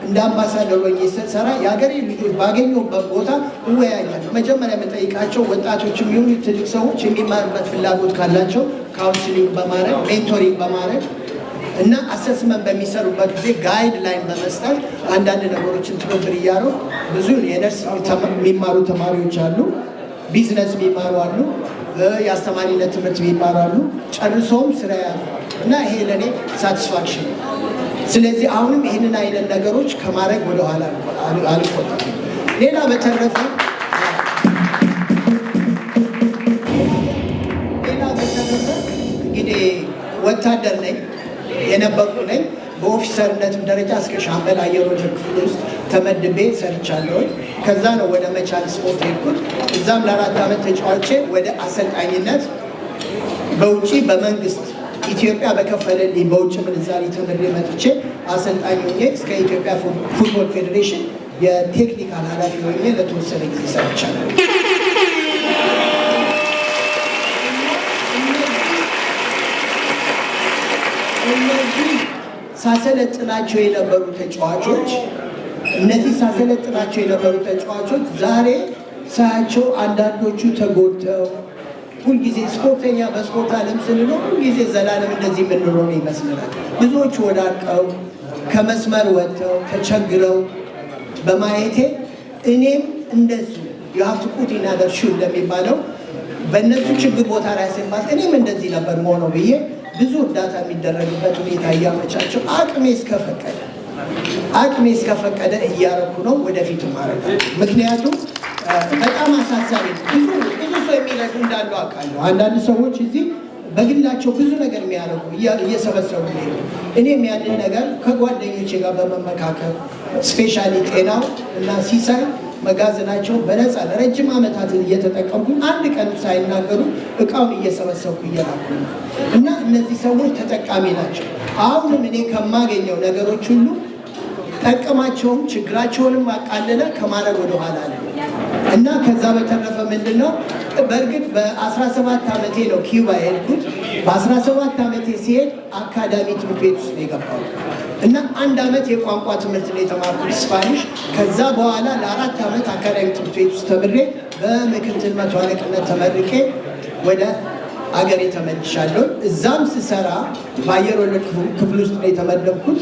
S4: እንደ አምባሳደር ሆኜ ስሰራ የሀገሬ ልጆች ባገኘሁበት ቦታ እወያያለሁ። መጀመሪያ የምጠይቃቸው ወጣቶችም ይሁኑ ትልቅ ሰዎች የሚማሩበት ፍላጎት ካላቸው ካውንስሊንግ በማድረግ ሜንቶሪንግ በማድረግ እና አሰስመንት በሚሰሩበት ጊዜ ጋይድ ላይን በመስጠት አንዳንድ ነገሮችን ትብብር እያደረጉ ብዙ የነርስ የሚማሩ ተማሪዎች አሉ፣ ቢዝነስ የሚማሩ አሉ፣ የአስተማሪነት ትምህርት የሚማሩ አሉ፣ ጨርሶም ስራ ያሉ እና ይሄ ለእኔ ሳቲስፋክሽን። ስለዚህ አሁንም ይህንን አይነት ነገሮች ከማድረግ ወደኋላ አልቆጥም። ሌላ በተረፈ እንግዲህ ወታደር ነኝ የነበርኩ ነኝ። በኦፊሰርነትም ደረጃ እስከ ሻምበል አየር ወለድ ክፍል ውስጥ ተመድቤ ሰርቻለሁ። ከዛ ነው ወደ መቻል ስፖርት ሄድኩት። እዛም ለ4 ዓመት ተጫዋቼ ወደ አሰልጣኝነት በውጪ በመንግስት ኢትዮጵያ በከፈለልኝ በውጭ ምንዛሪ ተምሬ መጥቼ አሰልጣኝ ሆኜ እስከ ኢትዮጵያ ፉትቦል ፌዴሬሽን የቴክኒካል ኃላፊ ሆኜ ለተወሰነ ጊዜ ሰርቻለሁ። እነዚህ ሳሰለጥናቸው የነበሩ ተጫዋቾች ዛሬ ሳያቸው አንዳንዶቹ ተጎድተው ሁልጊዜ ስፖርተኛ በስፖርት ዓለም ስንኖር ሁልጊዜ ዘላለም እንደዚህ የምንኖር ይመስለናል። ብዙዎቹ ወዳቀው ከመስመር ወጥተው ተቸግረው በማየቴ እኔም እንደሱ የሀብት ቁቲና ደርሹ እንደሚባለው በእነሱ ችግር ቦታ ላይ ሲባል እኔም እንደዚህ ነበር መሆነው ብዬ ብዙ እርዳታ የሚደረግበት ሁኔታ እያመቻቸው አቅሜ እስከፈቀደ እያረኩ ነው። ወደፊት ማረጋ ምክንያቱም በጣም አሳሳቢ ብዙ ሰው የሚረዱ እንዳሉ አውቃለሁ። አንዳንድ ሰዎች እዚህ በግላቸው ብዙ ነገር የሚያደርጉ እየሰበሰቡ ሄዱ። እኔም ያንን ነገር ከጓደኞቼ ጋር በመመካከል ስፔሻሊ ጤናው እና ሲሳይ መጋዘናቸው በነፃ ለረጅም ዓመታት እየተጠቀምኩኝ አንድ ቀን ሳይናገሩ እቃውን እየሰበሰብኩ እየላኩ እና እነዚህ ሰዎች ተጠቃሚ ናቸው። አሁንም እኔ ከማገኘው ነገሮች ሁሉ ጠቀማቸውም ችግራቸውንም አቃለለ ከማድረግ ወደኋላ አለ እና ከዛ በተረፈ ምንድነው በእርግጥ በ17 ዓመቴ ነው ኪዩባ የሄድኩት። በ17 ዓመቴ ሲሄድ አካዳሚ ትምህርት ቤት ውስጥ ነው የገባሁት እና 1 ዓመት የቋንቋ ትምህርት ነው የተማርኩት ስፓኒሽ። ከዛ በኋላ ለ4 ዓመት አካዳሚ ትምህርት ቤት ውስጥ ተምሬ በምክትል መቶ አለቅነት ተመርቄ ወደ አገሬ ተመልሻለሁ። እዛም ስሰራ በአየር ወለድ ክፍል ውስጥ ነው የተመደብኩት።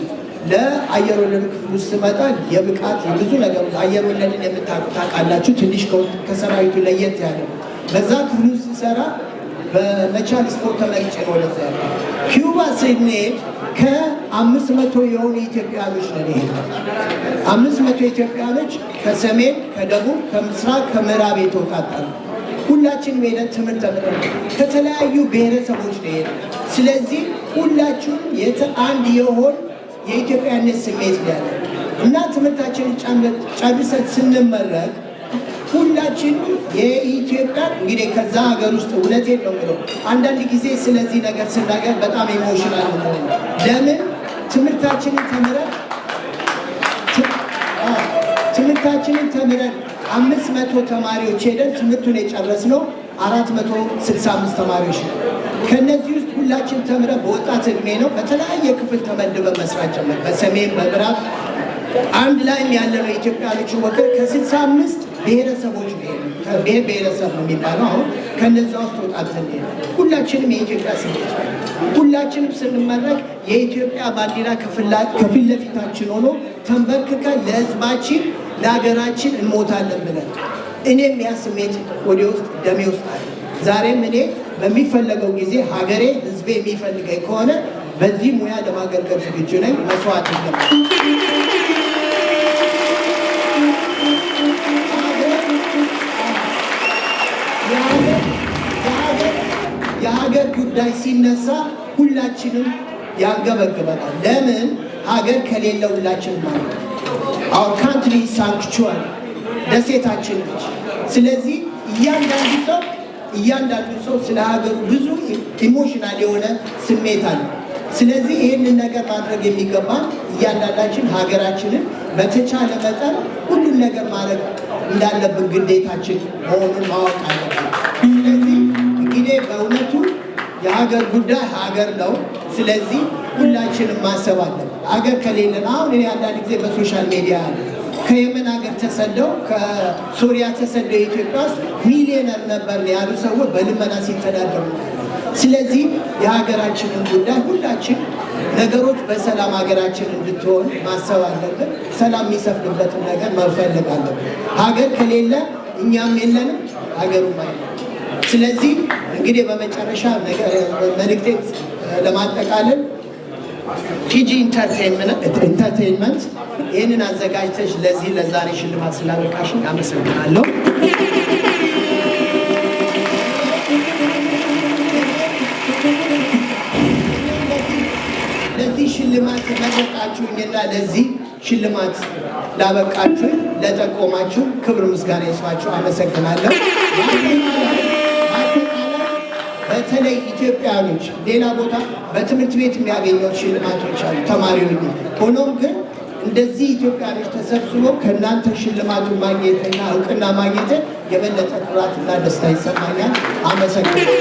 S4: ለአየር ወለድ ክፍል ውስጥ ስመጣ የብቃት የብዙ ነገር አየር ወለድን የምታውቃላችሁ ትንሽ ከሰራዊቱ ለየት ያለ በዛ ክፍል ውስጥ ስሰራ በመቻል ስፖርት ተመርጬ ነው ወደዛ ያለ። ኪዩባ ስንሄድ ከ500 የሆኑ ኢትዮጵያኖች ነን። ይሄ 500 ኢትዮጵያኖች ከሰሜን፣ ከደቡብ፣ ከምስራቅ፣ ከምዕራብ የተውጣጣ ነው። ሁላችንም ሄደን ትምህርት ተምረን ከተለያዩ ብሔረሰቦች ነው ሄደን። ስለዚህ ሁላችሁም አንድ የሆን የኢትዮጵያነት ስሜት ያለ እና ትምህርታችንን ጨርሰን ስንመረቅ ሁላችን የኢትዮጵያ እንግዲህ ከዛ ሀገር ውስጥ እውነቴን ነው የምለው አንዳንድ ጊዜ ስለዚህ ነገር ስናገር በጣም ኢሞሽናል ነው። ለምን ትምህርታችንን ተምረን 500 ተማሪዎች ሄደን ትምህርቱን የጨረስነው 465 ተማሪዎች ነው። ከነዚህ ውስጥ ሁላችን ተምረን በወጣት እድሜ ነው በተለያየ ክፍል ተመድበን መስራት ጀመር። በሰሜን በምዕራብ አንድ ላይም ያለነው ኢትዮጵያኖች ወከል ከ65 ብሔረሰቦች ነው። ብሔር ብሔረሰብ ነው የሚባለው። አሁን ከነዛ ውስጥ ወጣትን ሁላችንም የኢትዮጵያ ስሜት ሁላችንም ስንመረቅ የኢትዮጵያ ባንዲራ ከፊት ለፊታችን ሆኖ ተንበርክከን ለሕዝባችን ለሀገራችን እንሞታለን ብለን እኔም ያ ስሜት ወደ ውስጥ ደሜ ውስጥ አለ። ዛሬም እኔ በሚፈለገው ጊዜ ሀገሬ ሕዝቤ የሚፈልገኝ ከሆነ በዚህ ሙያ ለማገልገል ዝግጁ ነኝ። መስዋዕት የሀገር ጉዳይ ሲነሳ ሁላችንም ያንገበግበናል። ለምን ሀገር ከሌለ ሁላችንም ማለት our country is sanctuary ደሴታችን ነች። ስለዚህ እያንዳንዱ ሰው ስለ ሀገሩ ብዙ ኢሞሽናል የሆነ ስሜት አለ። ስለዚህ ይህንን ነገር ማድረግ የሚገባን እያንዳንዳችን ሀገራችንን በተቻለ መጠን ሁሉን ነገር ማድረግ እንዳለብን ግዴታችን መሆኑን ማወቅ አለብን። ስለዚህ እንግዲህ በእውነቱ የሀገር ጉዳይ ሀገር ነው። ስለዚህ ሁላችንም ማሰብ አለብን። ሀገር ከሌለን አሁን እኔ አንዳንድ ጊዜ በሶሻል ሚዲያ አለ ከየመን ሀገር ተሰደው ከሶሪያ ተሰደው ኢትዮጵያ ውስጥ ሚሊዮነር ነበር ያሉ ሰዎች በልመና ሲተዳደሩ። ስለዚህ የሀገራችንን ጉዳይ ሁላችን ነገሮች በሰላም ሀገራችን እንድትሆን ማሰብ አለብን። ሰላም የሚሰፍንበትን ነገር መፈለግ አለብን። ሀገር ከሌለ እኛም የለንም፣ ሀገሩም አይደለም። ስለዚህ እንግዲህ በመጨረሻ መልእክቴን ለማጠቃለል ቲጂ ኢንተርቴይንመንት ይህንን አዘጋጅተሽ ለዛሬ ሽልማት ስላበቃሽኝ አመሰግናለሁ። ለዚህ ሽልማት መረጣችሁኝና ለዚህ ሽልማት ላበቃችሁ ለጠቆማችሁ ክብር ምስጋና ይስፋችሁ። አመሰግናለሁ። በተለይ ኢትዮጵያኖች ሌላ ቦታ በትምህርት ቤት የሚያገኙት ሽልማቶች አሉ ተማሪዎች። ሆኖም ግን እንደዚህ ኢትዮጵያኖች ተሰብስበው ከእናንተ ሽልማቱን ማግኘትና እውቅና ማግኘት የበለጠ ኩራትና ደስታ ይሰማኛል። አመሰግናለሁ።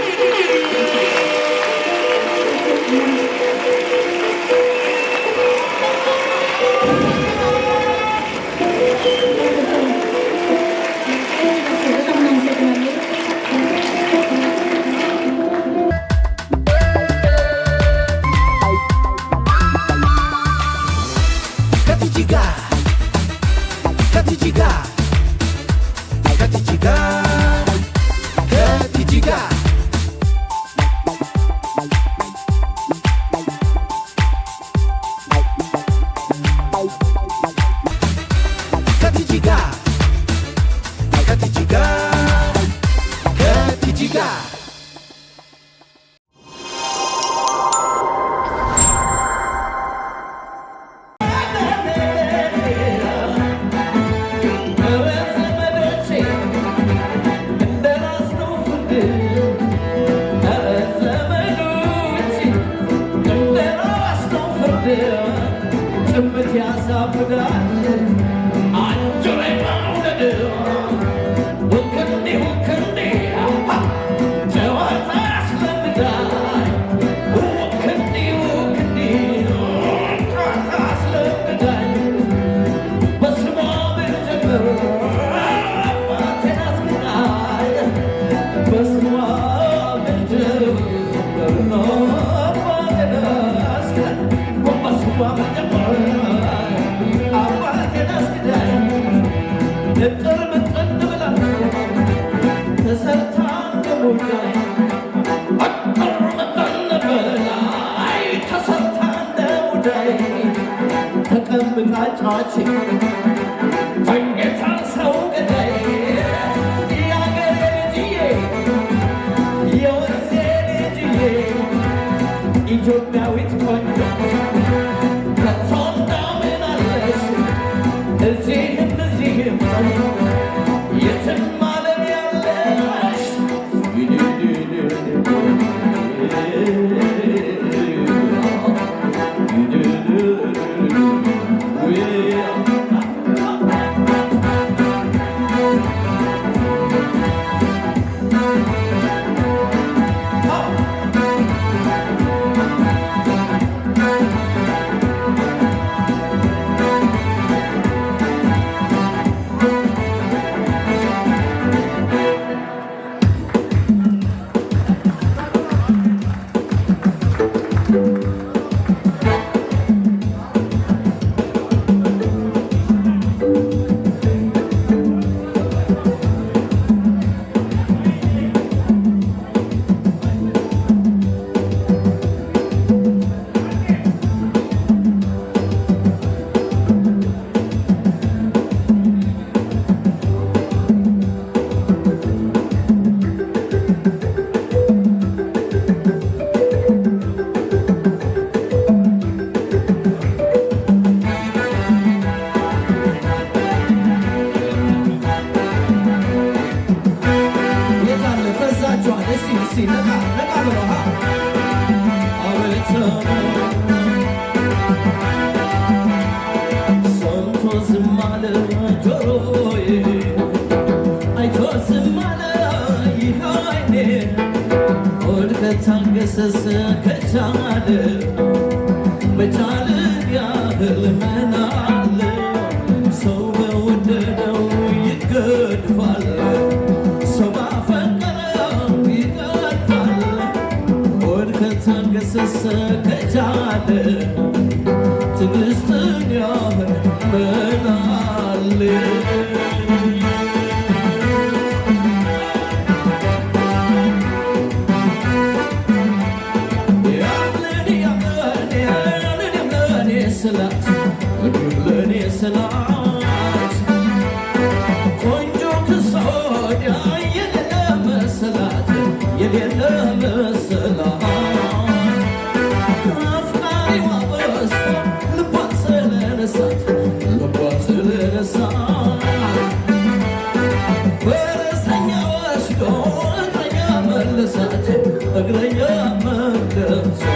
S8: ይላችኋል። እስቲ ነቃ ነቃ ብለሃ አቤት ሰምቶ ዝም አለ ጆሮዬ አይቶ ዝም አለ ይህ ዓይኔ ሆድ ከታገሰስ ከቻለ መቻልን ያህል ምን አለ ሰው በወደደው ይገድፋል ሰው ባፈቀረው ይገድፋል ሆድ ከታገሰስ ከቻለ ትዕግስትን ያህል ምን አለ ሰላት ቆንጆ ከሶዲያ የሌለ መሰላት የሌለ መሰላት አፍቃሪዋ በስቶ ልቧን ስለነሳት በረሰኛ ወስዶ እግረኛ መለሳት እግረኛ መለሳት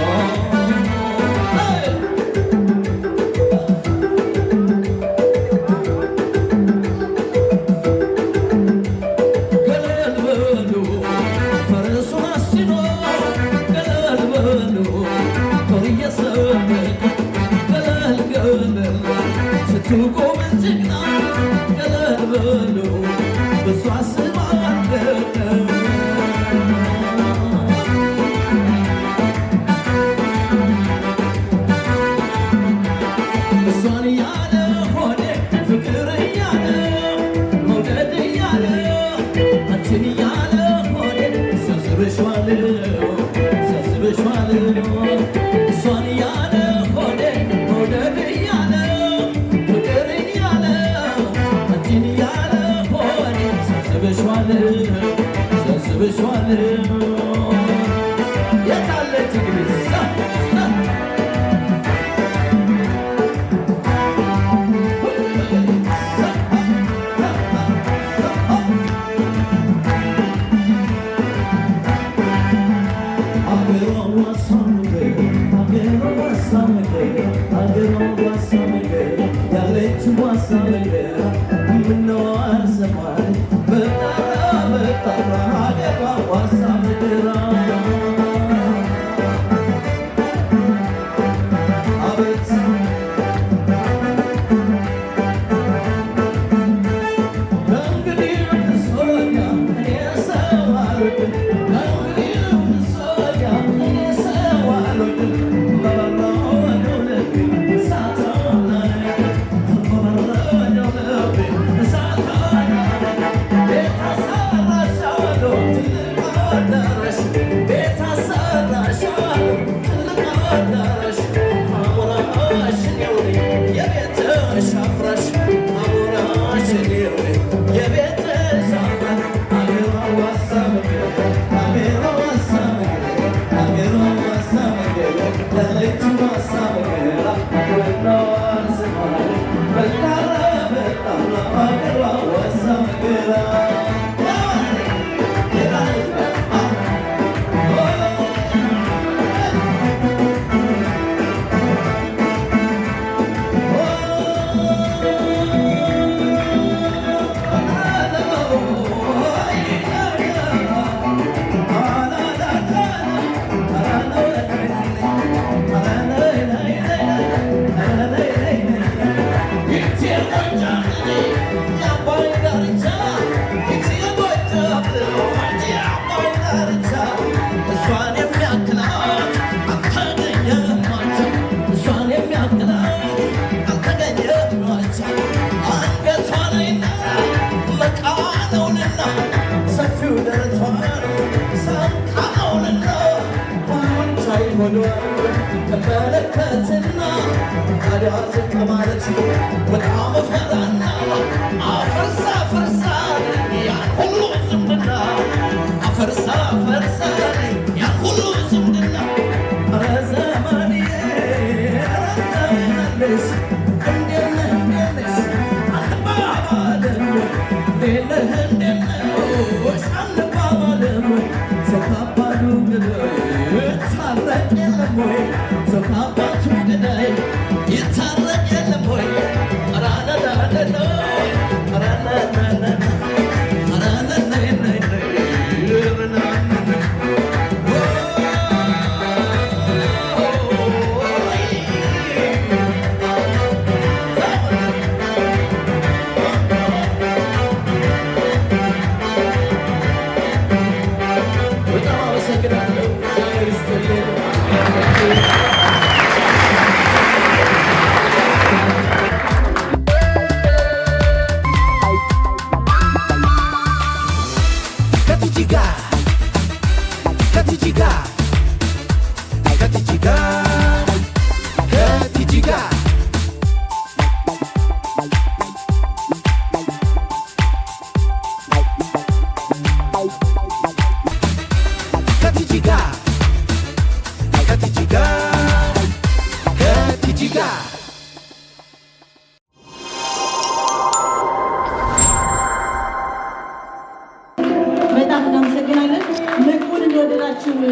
S8: I'm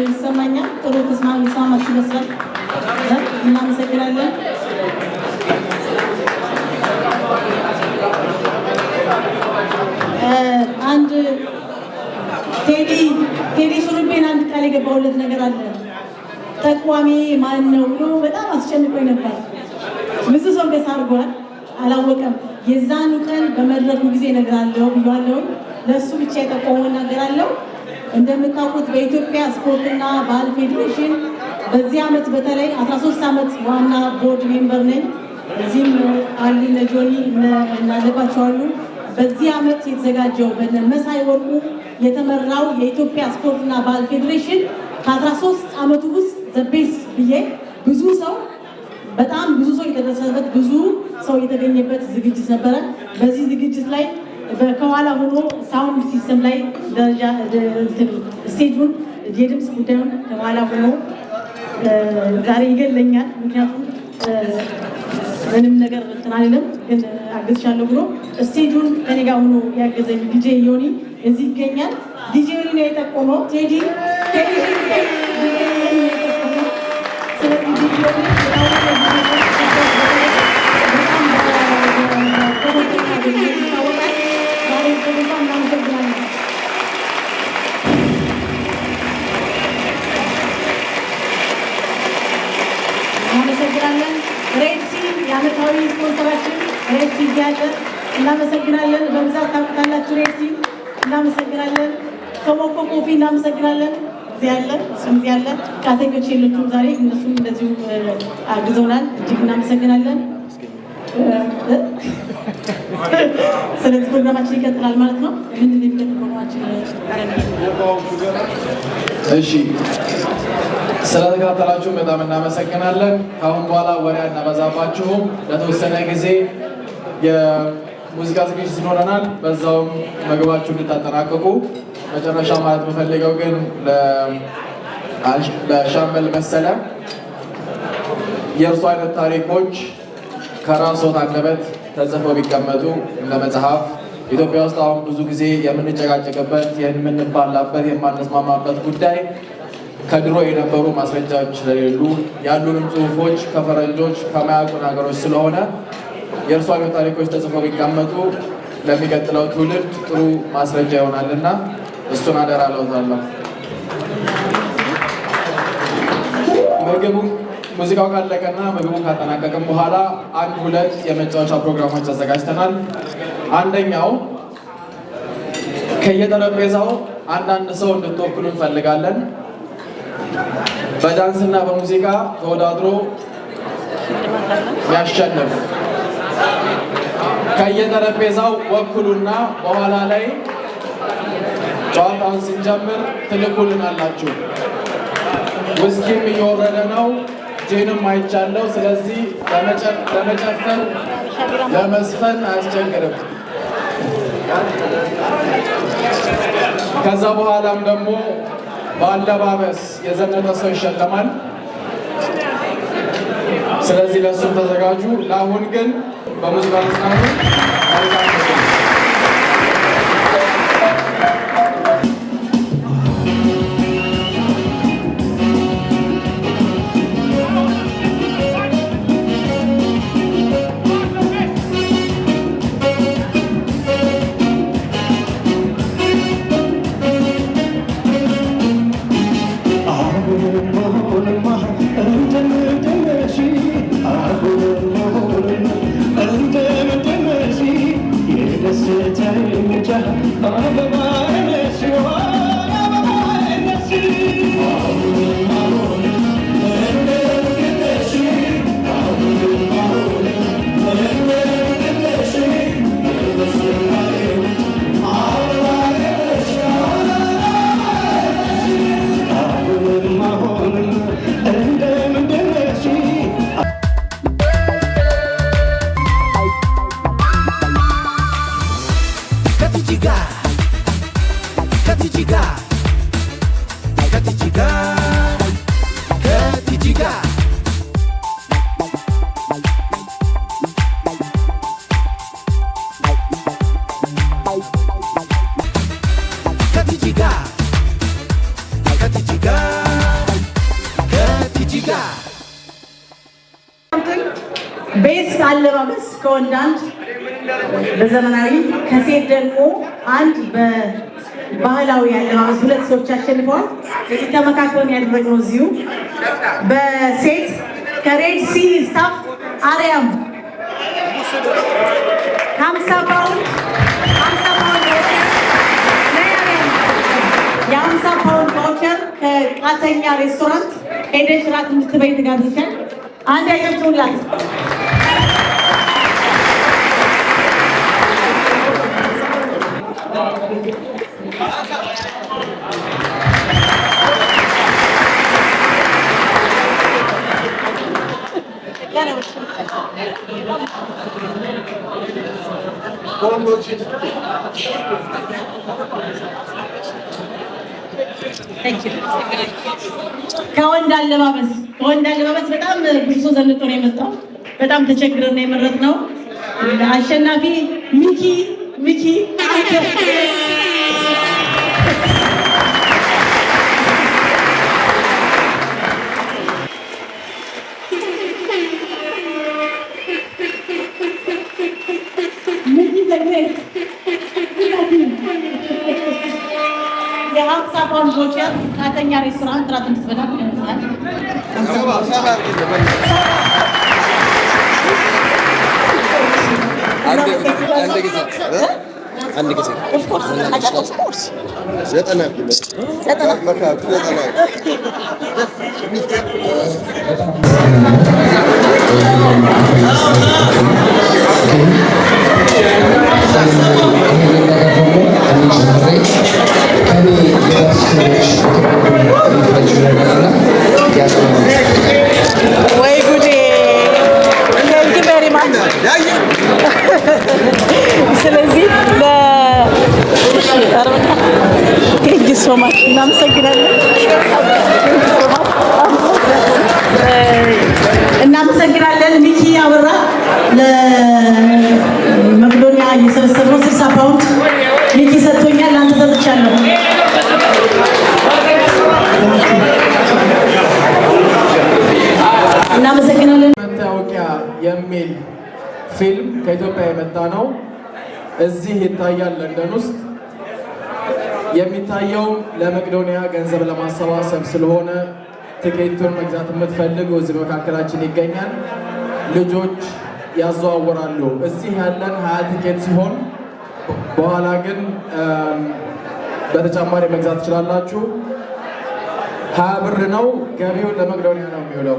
S3: ይሰማኛል። ጥሩ ተስማሚ ሰማች ይመስላል። እናመሰግናለን። አንድ ቴዲ ሹሩቤን አንድ ቃል የገባሁለት ነገር አለ። ተቋሚ ማን ነው ብሎ በጣም አስጨንቆኝ ነበር። ብዙ ሰው ገሳ አድርጓል፣ አላወቀም። የዛኑ ቀን በመድረኩ ጊዜ እነግራለሁ ብያለሁ። ለእሱ ብቻ የጠቆመው እናገራለሁ። እንደምታውቁት በኢትዮጵያ ስፖርትና ባህል ፌዴሬሽን በዚህ ዓመት በተለይ 13 ዓመት ዋና ቦርድ ሜምበር ነኝ። እዚህም አሉ እነ ጆኒ እናለባቸው አሉ። በዚህ ዓመት የተዘጋጀው በነ መሳይ ወርቁ የተመራው የኢትዮጵያ ስፖርትና ባህል ፌዴሬሽን ከ13 ዓመቱ ውስጥ ዘቤስ ብዬ በጣም ብዙ ሰው የተደረሰበት ብዙ ሰው የተገኘበት ዝግጅት ነበረ። በዚህ ዝግጅት ላይ ከኋላ ሆኖ ሳውንድ ሲስተም ላይ ደረጃ ስቴጁን የድምፅ ጉዳዩን ከኋላ ሆኖ ዛሬ ይገለኛል። ምክንያቱም ምንም ነገር እንትን አልልም፣ ግን አግዝሻለሁ ብሎ ስቴጁን ከኔ ጋር ሆኖ ያገዘኝ ዲጄ ዮኒ እዚህ ይገኛል። ዲጄ ዮኒ ነው የጠቆመው ቴዲ እናመሰግናለን። ሬድሲ የዓመታዊ ስፖንሰራችን ሬድሲ እያለ እናመሰግናለን። በብዛት ታውቁታላችሁ። ሬድሲ እናመሰግናለን። ቶሞኮ ኮፊ እናመሰግናለን። እዚህ ያለ እሱም እዚህ ያለ ቃተኞች የሉም ዛሬ፣ እነሱም እንደዚሁ አግዘውናል። እጅግ እናመሰግናለን። ስለዚህ ፕሮግራማችን ይቀጥላል ማለት ነው። ምን እንደሚቀጥል ፕሮግራማችን
S2: እሺ፣ ስለተከታተላችሁ በጣም እናመሰግናለን። ከአሁን በኋላ ወሬ አናበዛባችሁም። ለተወሰነ ጊዜ የሙዚቃ ዝግጅት ይኖረናል። በዛውም ምግባችሁ እንድታጠናቅቁ መጨረሻ ማለት የምፈልገው ግን ለሻምበል መሰለ የእርሱ አይነት ታሪኮች ከራስዎት አንደበት ተጽፈው ቢቀመጡ እንደ መጽሐፍ ኢትዮጵያ ውስጥ አሁን ብዙ ጊዜ የምንጨቃጨቅበት የምንባላበት የማንስማማበት ጉዳይ ከድሮ የነበሩ ማስረጃዎች ስለሌሉ ያሉንም ጽሁፎች ከፈረንጆች ከማያውቁን ሀገሮች ስለሆነ የእርሱ አይነት ታሪኮች ተጽፈው ቢቀመጡ ለሚቀጥለው ትውልድ ጥሩ ማስረጃ ይሆናልና እሱን አደራ እለውታለሁ። ሙዚቃው ካለቀና ምግቡን ካጠናቀቅም በኋላ አንድ ሁለት የመጫወቻ ፕሮግራሞች አዘጋጅተናል። አንደኛው ከየጠረጴዛው አንዳንድ ሰው እንድትወክሉ እንፈልጋለን። በዳንስና በሙዚቃ ተወዳድሮ ያሸንፍ ከየጠረጴዛው ወክሉና በኋላ ላይ ጨዋታውን ስንጀምር ትልኩልናላችሁ። ውስኪም እየወረደ ነው፣ ጄንም አይቻለው። ስለዚህ ለመጨፈር ለመስፈን አያስቸግርም። ከዛ በኋላም ደግሞ በአለባበስ የዘነጠ ሰው ይሸለማል። ስለዚህ ለእሱም ተዘጋጁ። ለአሁን ግን በሙዚቃ መስናኑ
S3: ቤስት አለባበስ ከወንድ አንድ በዘመናዊ ከሴት ደግሞ አንድ በባህላዊ አለባበስ ሁለት ሰዎች አሸንፈዋል። ስለዚህ ተመካክረን ያደረግነው እዚሁ በሴት ከሬድ ሲ ስታፍ አርያም 50 ፓውንድ የ50 ፓውንድ ቫውቸር ከቃተኛ ሬስቶራንት ሄደሽ ራት እንድትበይ ትጋብዝሻል። አንድ ያጨብጭቡላት። ከወንድ አለባበስ በጣም ብዙ ሰው ዘንጦ ነው የመጣው። በጣም ተቸግረን ነው የመረጥነው። አሸናፊ ሚኪ የ50 ፓውንድ ቫውቸር ቃተኛ ሬስቶራንት ራት እንድትበላ ይመስላል። ወይ ጉዴ! ቴንክ ዩ ቬሪ ማች። ስለዚህ ቴንክ ዩ ሶ ማች እናመሰግናለን። ሚኪ አበራ ለመቄዶንያ የሰበሰብነው 60 ፓውንድ ሚኪ ሰጥቶኛል። አንተ ሰጥቻለሁ። እናመሰግናለን።
S2: መታወቂያ የሚል ፊልም ከኢትዮጵያ የመጣ ነው። እዚህ ይታያል ለንደን ውስጥ። የሚታየው ለመቄዶንያ ገንዘብ ለማሰባሰብ ስለሆነ ቲኬቱን መግዛት የምትፈልጉ እዚህ መካከላችን ይገኛል። ልጆች ያዘዋውራሉ። እዚህ ያለን 20 ቲኬት ሲሆን በኋላ ግን በተጨማሪ መግዛት ትችላላችሁ። 20 ብር ነው። ገቢው ለመቄዶንያ ነው የሚውለው።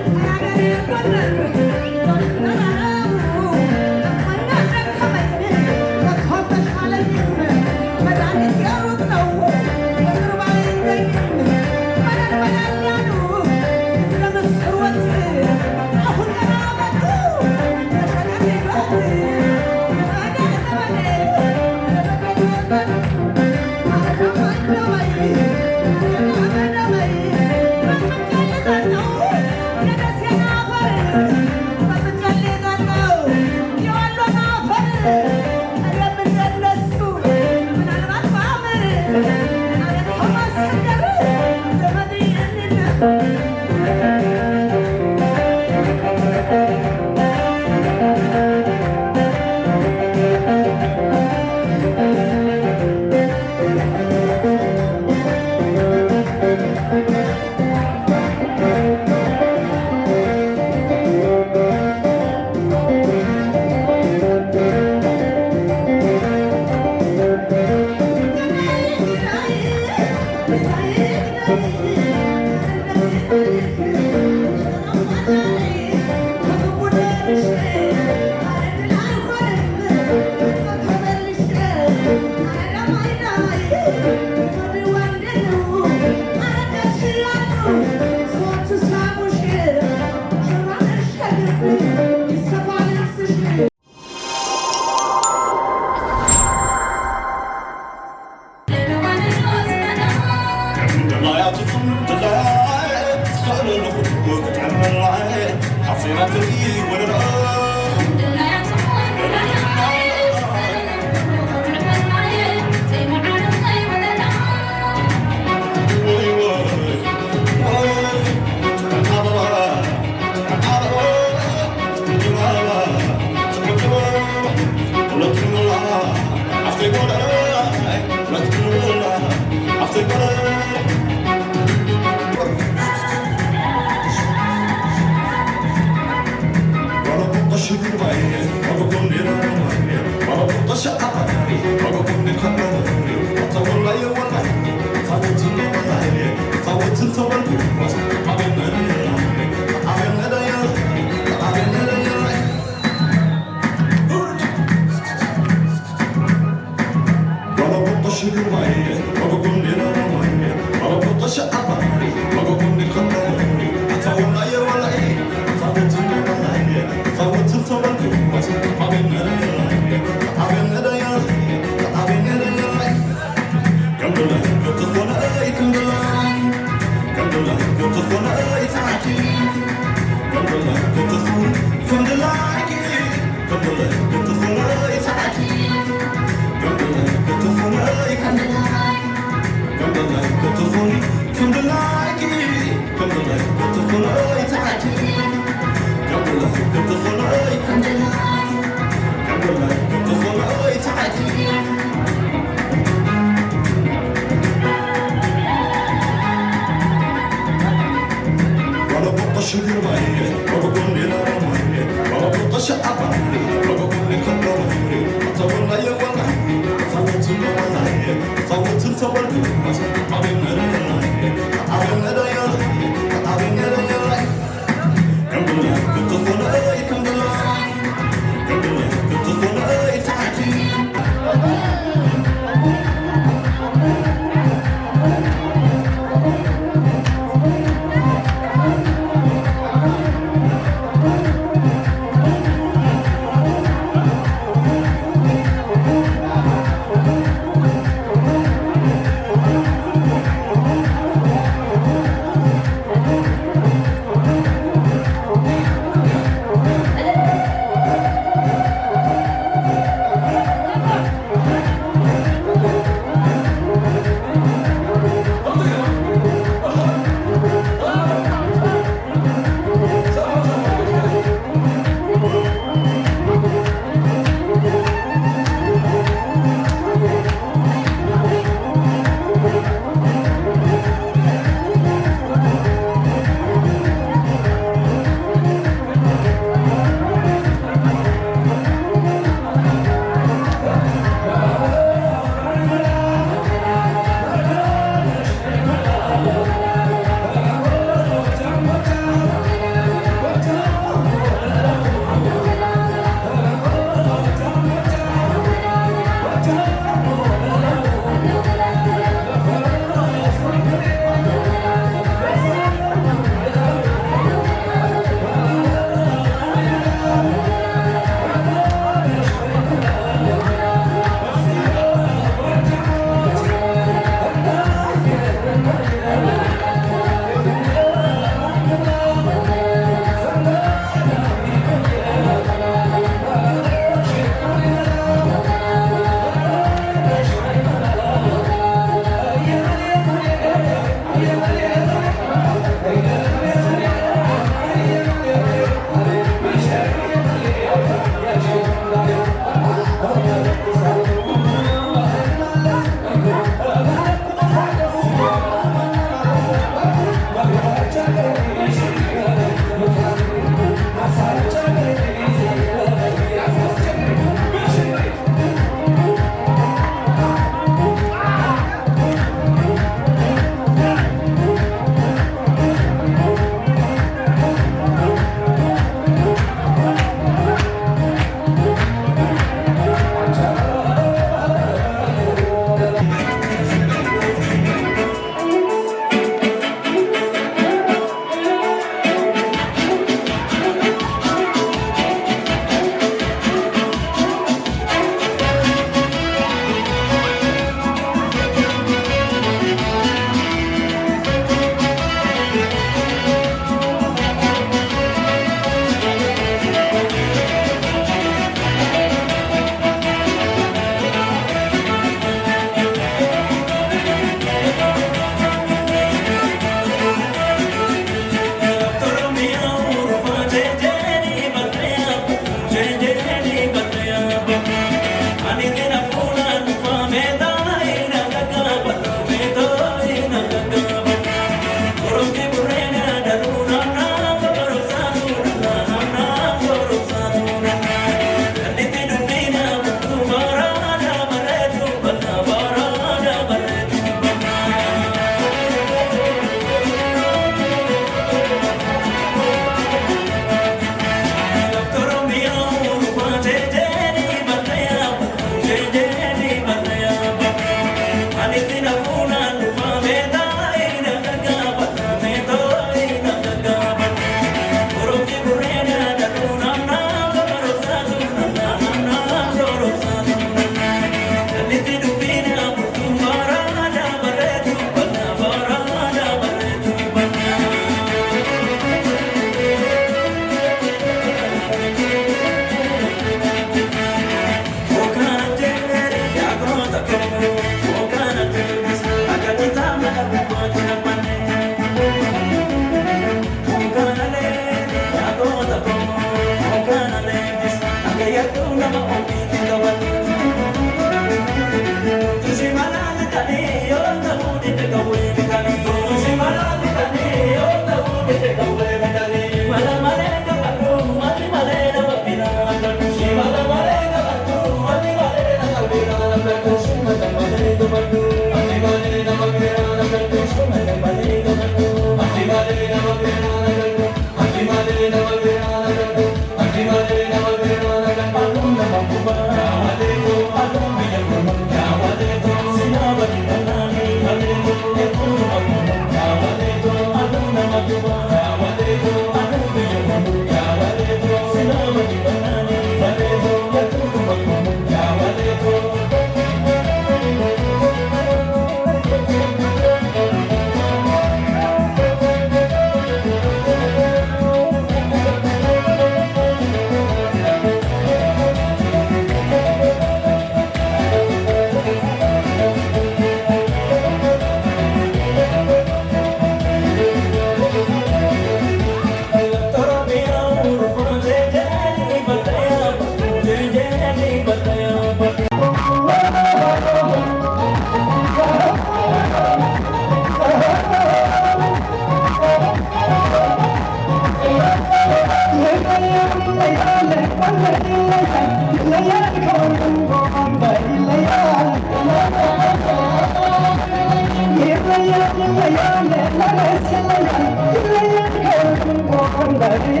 S9: Yeah.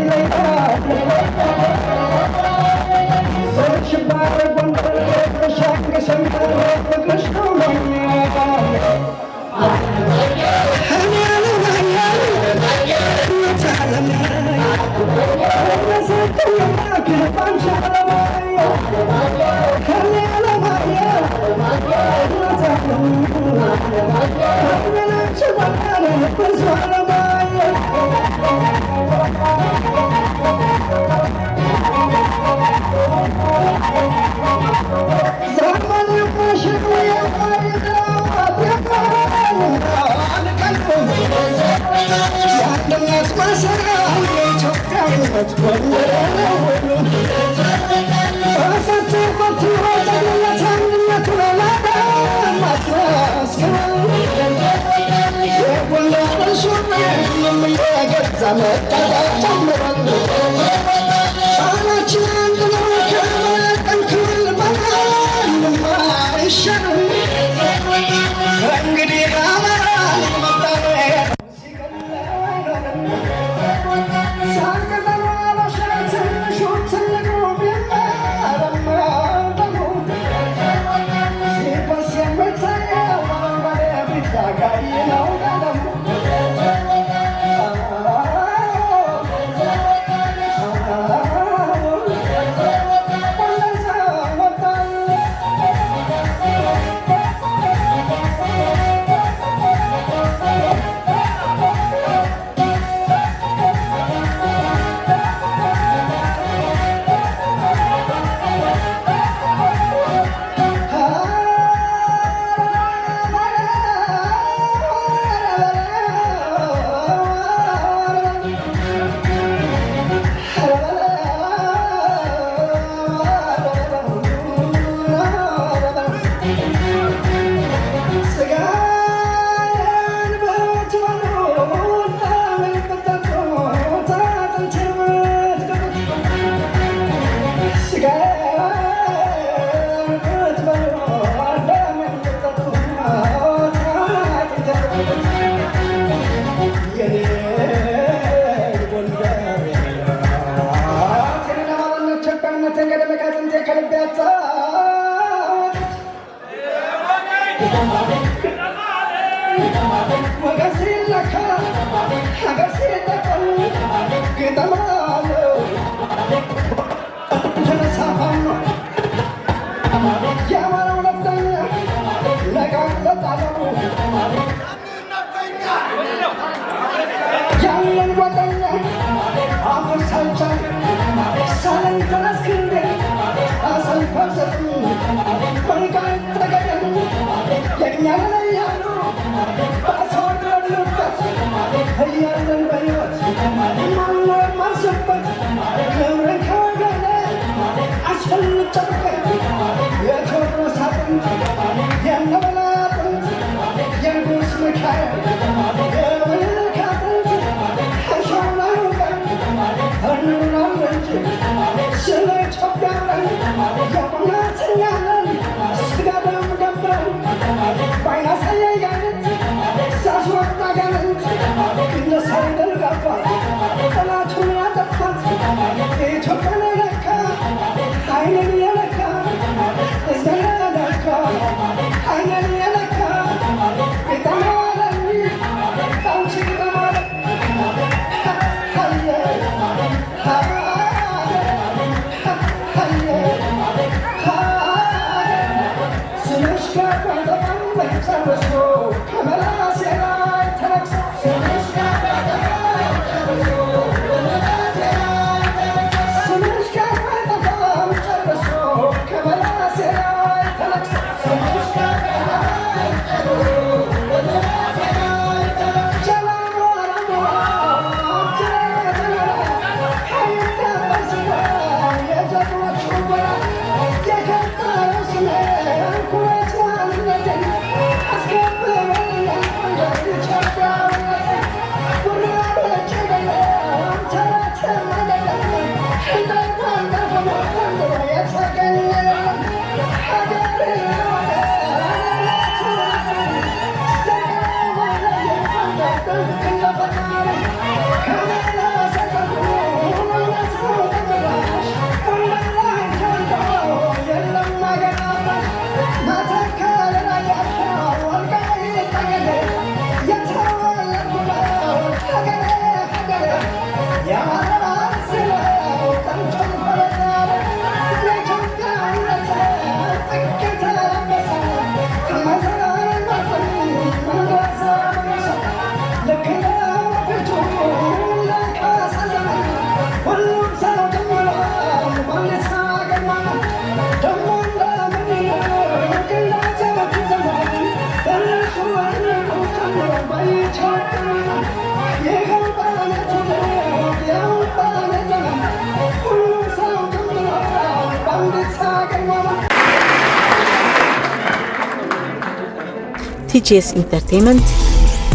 S1: TGS Entertainment,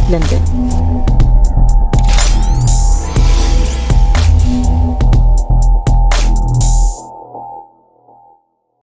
S1: London.